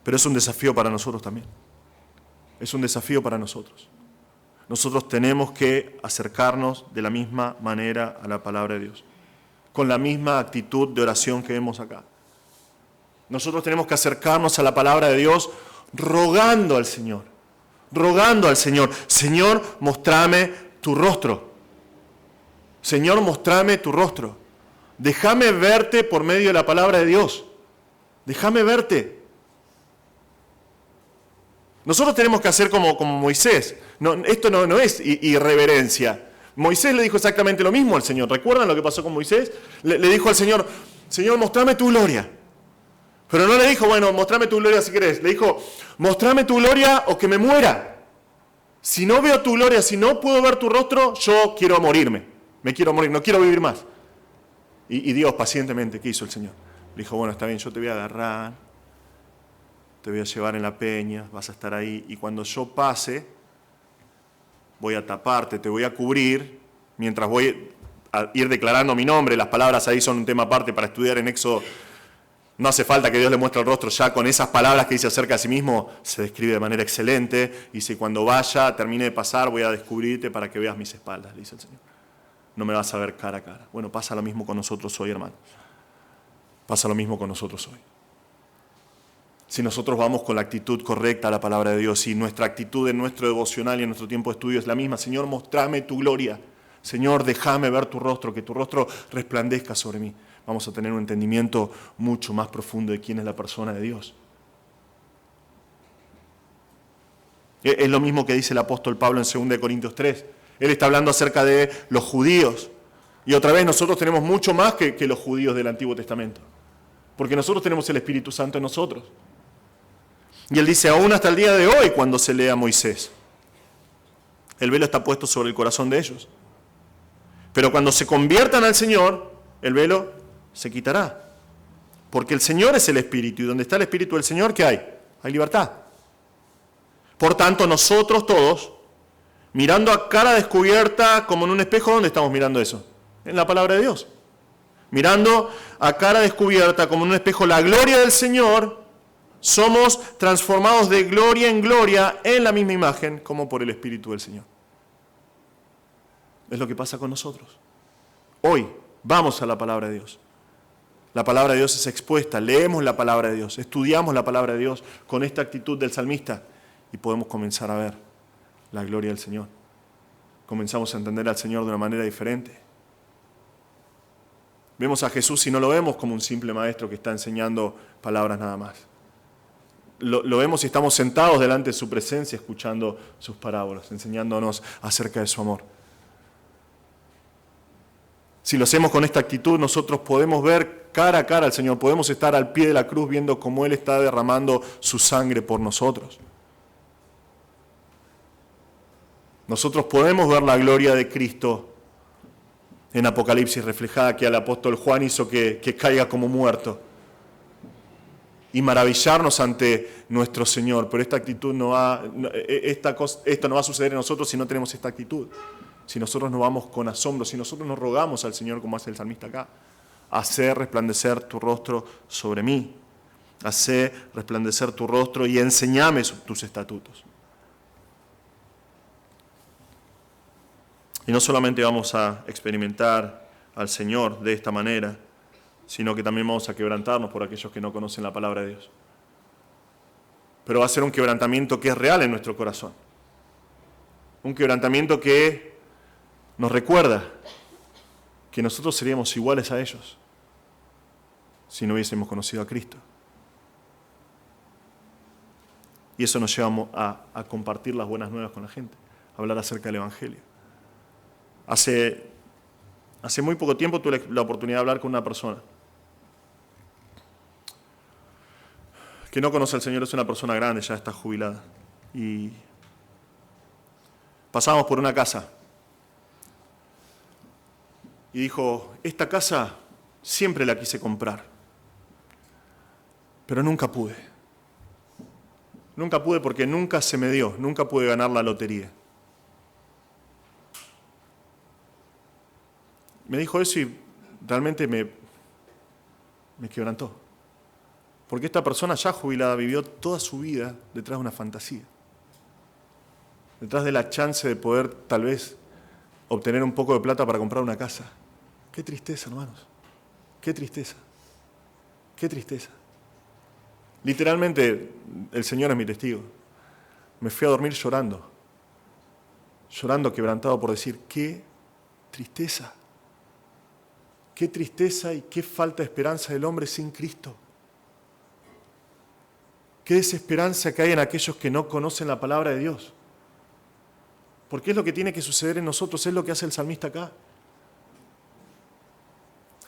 Pero es un desafío para nosotros también. Es un desafío para nosotros. nosotros tenemos que acercarnos de la misma manera a la palabra de Dios, con la misma actitud de oración que vemos acá. Nosotros tenemos que acercarnos a la palabra de Dios rogando al Señor, Señor, mostrame tu rostro. Señor, mostrame tu rostro. Déjame verte por medio de la palabra de Dios. Déjame verte. Nosotros tenemos que hacer como Moisés. Esto no es irreverencia. Moisés le dijo exactamente lo mismo al Señor. ¿Recuerdan lo que pasó con Moisés? Le dijo al Señor, Señor, mostrame tu gloria. Pero no le dijo, bueno, mostrame tu gloria si querés. Le dijo, mostrame tu gloria o que me muera. Si no veo tu gloria, si no puedo ver tu rostro, yo quiero morirme. Me quiero morir, no quiero vivir más. Y Dios pacientemente, ¿qué hizo el Señor? Le dijo, bueno, está bien, yo te voy a agarrar, te voy a llevar en la peña, vas a estar ahí. Y cuando yo pase, voy a taparte, te voy a cubrir, mientras voy a ir declarando mi nombre. Las palabras ahí son un tema aparte para estudiar en Éxodo. No hace falta que Dios le muestre el rostro, ya con esas palabras que dice acerca de sí mismo, se describe de manera excelente. Y si cuando vaya, termine de pasar, voy a descubrirte para que veas mis espaldas, le dice el Señor. No me vas a ver cara a cara. Bueno, pasa lo mismo con nosotros hoy, hermanos. Pasa lo mismo con nosotros hoy. Si nosotros vamos con la actitud correcta a la palabra de Dios, y nuestra actitud en nuestro devocional y en nuestro tiempo de estudio es la misma, Señor, mostrame tu gloria. Señor, déjame ver tu rostro, que tu rostro resplandezca sobre mí. Vamos a tener un entendimiento mucho más profundo de quién es la persona de Dios. Es lo mismo que dice el apóstol Pablo en 2 Corintios 3. Él está hablando acerca de los judíos. Y otra vez nosotros tenemos mucho más que los judíos del Antiguo Testamento. Porque nosotros tenemos el Espíritu Santo en nosotros. Y él dice, aún hasta el día de hoy, cuando se lee a Moisés, el velo está puesto sobre el corazón de ellos. Pero cuando se conviertan al Señor, el velo se quitará. Porque el Señor es el Espíritu, y donde está el Espíritu del Señor, ¿qué hay? Hay libertad. Por tanto, nosotros todos, mirando a cara descubierta como en un espejo, ¿dónde estamos mirando eso? En la palabra de Dios. Mirando a cara descubierta como en un espejo la gloria del Señor, somos transformados de gloria en gloria en la misma imagen como por el Espíritu del Señor. Es lo que pasa con nosotros. Hoy vamos a la palabra de Dios. La palabra de Dios es expuesta, leemos la palabra de Dios, estudiamos la palabra de Dios con esta actitud del salmista y podemos comenzar a ver la gloria del Señor. Comenzamos a entender al Señor de una manera diferente. Vemos a Jesús y no lo vemos como un simple maestro que está enseñando palabras nada más. Lo vemos y estamos sentados delante de su presencia escuchando sus parábolas, enseñándonos acerca de su amor. Si lo hacemos con esta actitud, nosotros podemos ver cara a cara al Señor, podemos estar al pie de la cruz viendo cómo Él está derramando su sangre por nosotros. Nosotros podemos ver la gloria de Cristo en Apocalipsis reflejada que al apóstol Juan hizo que caiga como muerto y maravillarnos ante nuestro Señor. Pero esta actitud esto no va a suceder en nosotros si no tenemos esta actitud. Si nosotros no vamos con asombro, si nosotros nos rogamos al Señor como hace el salmista acá, hacer resplandecer tu rostro sobre mí, hacer resplandecer tu rostro y enséñame tus estatutos. Y no solamente vamos a experimentar al Señor de esta manera, sino que también vamos a quebrantarnos por aquellos que no conocen la palabra de Dios. Pero va a ser un quebrantamiento que es real en nuestro corazón. Un quebrantamiento que nos recuerda que nosotros seríamos iguales a ellos si no hubiésemos conocido a Cristo. Y eso nos lleva a compartir las buenas nuevas con la gente, a hablar acerca del Evangelio. Hace muy poco tiempo tuve la oportunidad de hablar con una persona que no conoce al Señor, es una persona grande, ya está jubilada. Y pasábamos por una casa y dijo, esta casa siempre la quise comprar, pero nunca pude. Nunca pude porque nunca se me dio, nunca pude ganar la lotería. Me dijo eso y realmente me quebrantó. Porque esta persona ya jubilada vivió toda su vida detrás de una fantasía. detrás de la chance de poder tal vez obtener un poco de plata para comprar una casa. Qué tristeza, hermanos. Qué tristeza. Qué tristeza. Literalmente, el Señor es mi testigo. Me fui a dormir llorando. Llorando, quebrantado por decir, qué tristeza. Qué tristeza y qué falta de esperanza del hombre sin Cristo. Qué desesperanza que hay en aquellos que no conocen la palabra de Dios. Porque es lo que tiene que suceder en nosotros, es lo que hace el salmista acá.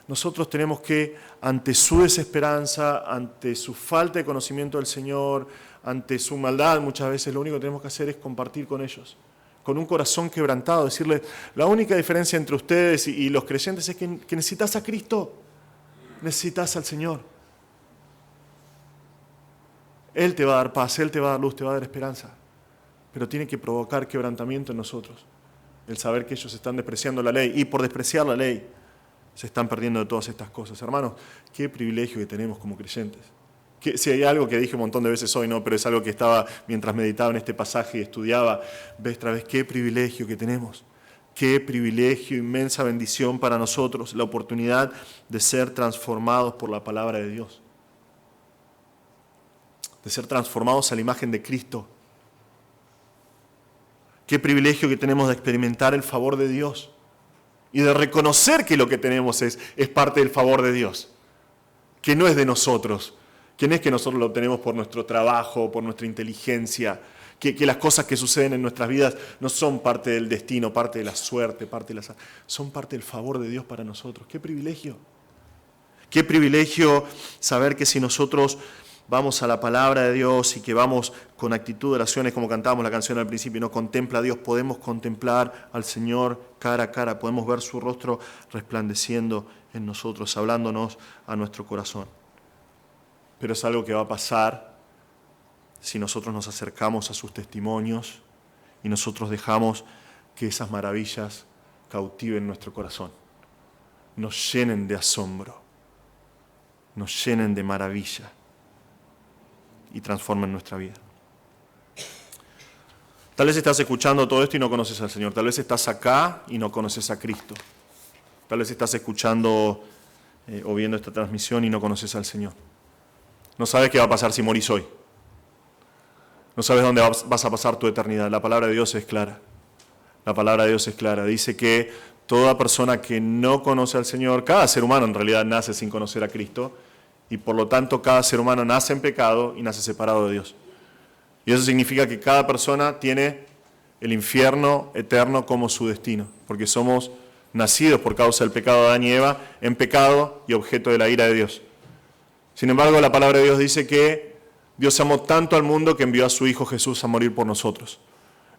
Nosotros tenemos que, ante su desesperanza, ante su falta de conocimiento del Señor, ante su maldad, muchas veces lo único que tenemos que hacer es compartir con ellos, con un corazón quebrantado, decirles, la única diferencia entre ustedes y los creyentes es que necesitas a Cristo, necesitas al Señor. Él te va a dar paz, Él te va a dar luz, te va a dar esperanza, pero tiene que provocar quebrantamiento en nosotros, el saber que ellos están despreciando la ley, y por despreciar la ley se están perdiendo de todas estas cosas. Hermanos, qué privilegio que tenemos como creyentes. Si hay algo que dije un montón de veces hoy, ¿no? Pero es algo que estaba mientras meditaba en este pasaje y estudiaba vez tras vez, qué privilegio que tenemos. Qué privilegio, inmensa bendición para nosotros, la oportunidad de ser transformados por la palabra de Dios. De ser transformados a la imagen de Cristo. Qué privilegio que tenemos de experimentar el favor de Dios y de reconocer que lo que tenemos es parte del favor de Dios, que no es de nosotros. Que no es que nosotros lo obtenemos por nuestro trabajo, por nuestra inteligencia, que las cosas que suceden en nuestras vidas no son parte del destino, parte de la suerte, son parte del favor de Dios para nosotros. ¡Qué privilegio! ¡Qué privilegio saber que si nosotros vamos a la palabra de Dios y que vamos con actitud de oraciones, como cantábamos la canción al principio, no contempla a Dios, podemos contemplar al Señor cara a cara, podemos ver su rostro resplandeciendo en nosotros, hablándonos a nuestro corazón. Pero es algo que va a pasar si nosotros nos acercamos a sus testimonios y nosotros dejamos que esas maravillas cautiven nuestro corazón, nos llenen de asombro, nos llenen de maravilla y transformen nuestra vida. Tal vez estás escuchando todo esto y no conoces al Señor, tal vez estás acá y no conoces a Cristo, tal vez estás escuchando o viendo esta transmisión y no conoces al Señor. No sabes qué va a pasar si morís hoy. No sabes dónde vas a pasar tu eternidad. La palabra de Dios es clara. La palabra de Dios es clara. Dice que toda persona que no conoce al Señor, cada ser humano en realidad nace sin conocer a Cristo, y por lo tanto cada ser humano nace en pecado y nace separado de Dios. Y eso significa que cada persona tiene el infierno eterno como su destino, porque somos nacidos por causa del pecado de Adán y Eva, en pecado y objeto de la ira de Dios. Sin embargo, la palabra de Dios dice que Dios amó tanto al mundo que envió a su Hijo Jesús a morir por nosotros.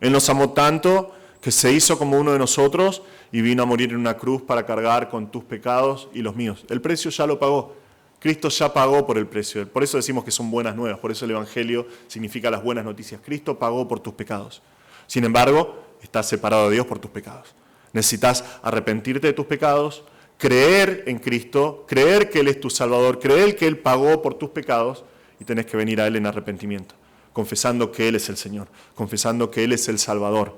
Él nos amó tanto que se hizo como uno de nosotros y vino a morir en una cruz para cargar con tus pecados y los míos. El precio ya lo pagó. Cristo ya pagó por el precio. Por eso decimos que son buenas nuevas. Por eso el Evangelio significa las buenas noticias. Cristo pagó por tus pecados. Sin embargo, estás separado de Dios por tus pecados. Necesitas arrepentirte de tus pecados, creer en Cristo, creer que Él es tu Salvador, creer que Él pagó por tus pecados y tenés que venir a Él en arrepentimiento, confesando que Él es el Señor, confesando que Él es el Salvador.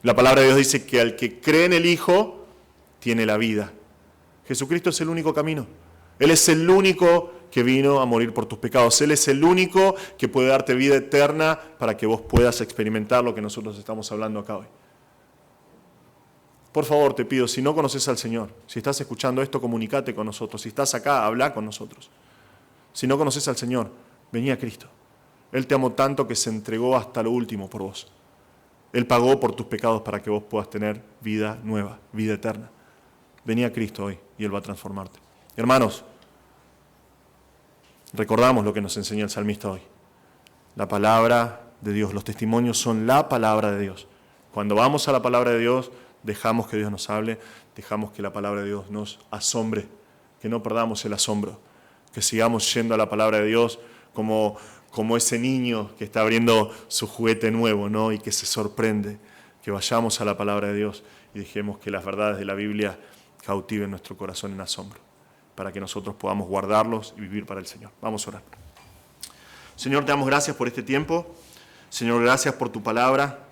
La palabra de Dios dice que al que cree en el Hijo, tiene la vida. Jesucristo es el único camino. Él es el único que vino a morir por tus pecados. Él es el único que puede darte vida eterna para que vos puedas experimentar lo que nosotros estamos hablando acá hoy. Por favor, te pido, si no conoces al Señor, si estás escuchando esto, comunícate con nosotros. Si estás acá, habla con nosotros. Si no conoces al Señor, vení a Cristo. Él te amó tanto que se entregó hasta lo último por vos. Él pagó por tus pecados para que vos puedas tener vida nueva, vida eterna. Vení a Cristo hoy y Él va a transformarte. Hermanos, recordamos lo que nos enseñó el salmista hoy. La palabra de Dios, los testimonios son la palabra de Dios. Cuando vamos a la palabra de Dios, dejamos que Dios nos hable, dejamos que la palabra de Dios nos asombre, que no perdamos el asombro, que sigamos yendo a la palabra de Dios como ese niño que está abriendo su juguete nuevo, ¿no? Y que se sorprende, que vayamos a la palabra de Dios y dejemos que las verdades de la Biblia cautiven nuestro corazón en asombro, para que nosotros podamos guardarlos y vivir para el Señor. Vamos a orar. Señor, te damos gracias por este tiempo. Señor, gracias por tu palabra.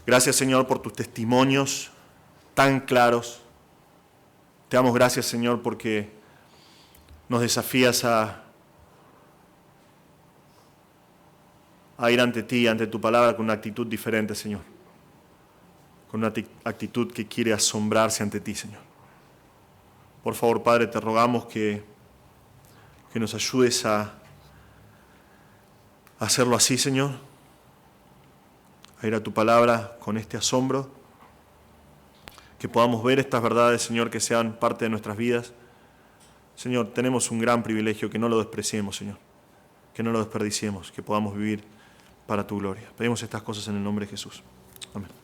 Gracias, Señor, por tus testimonios tan claros. Te damos gracias, Señor, porque nos desafías a ir ante ti, ante tu palabra, con una actitud diferente, Señor. Con una actitud que quiere asombrarse ante ti, Señor. Por favor, Padre, te rogamos que nos ayudes a hacerlo así, Señor. A ir a tu palabra con este asombro. Que podamos ver estas verdades, Señor, que sean parte de nuestras vidas. Señor, tenemos un gran privilegio, que no lo despreciemos, Señor. Que no lo desperdiciemos, que podamos vivir para tu gloria. Pedimos estas cosas en el nombre de Jesús. Amén.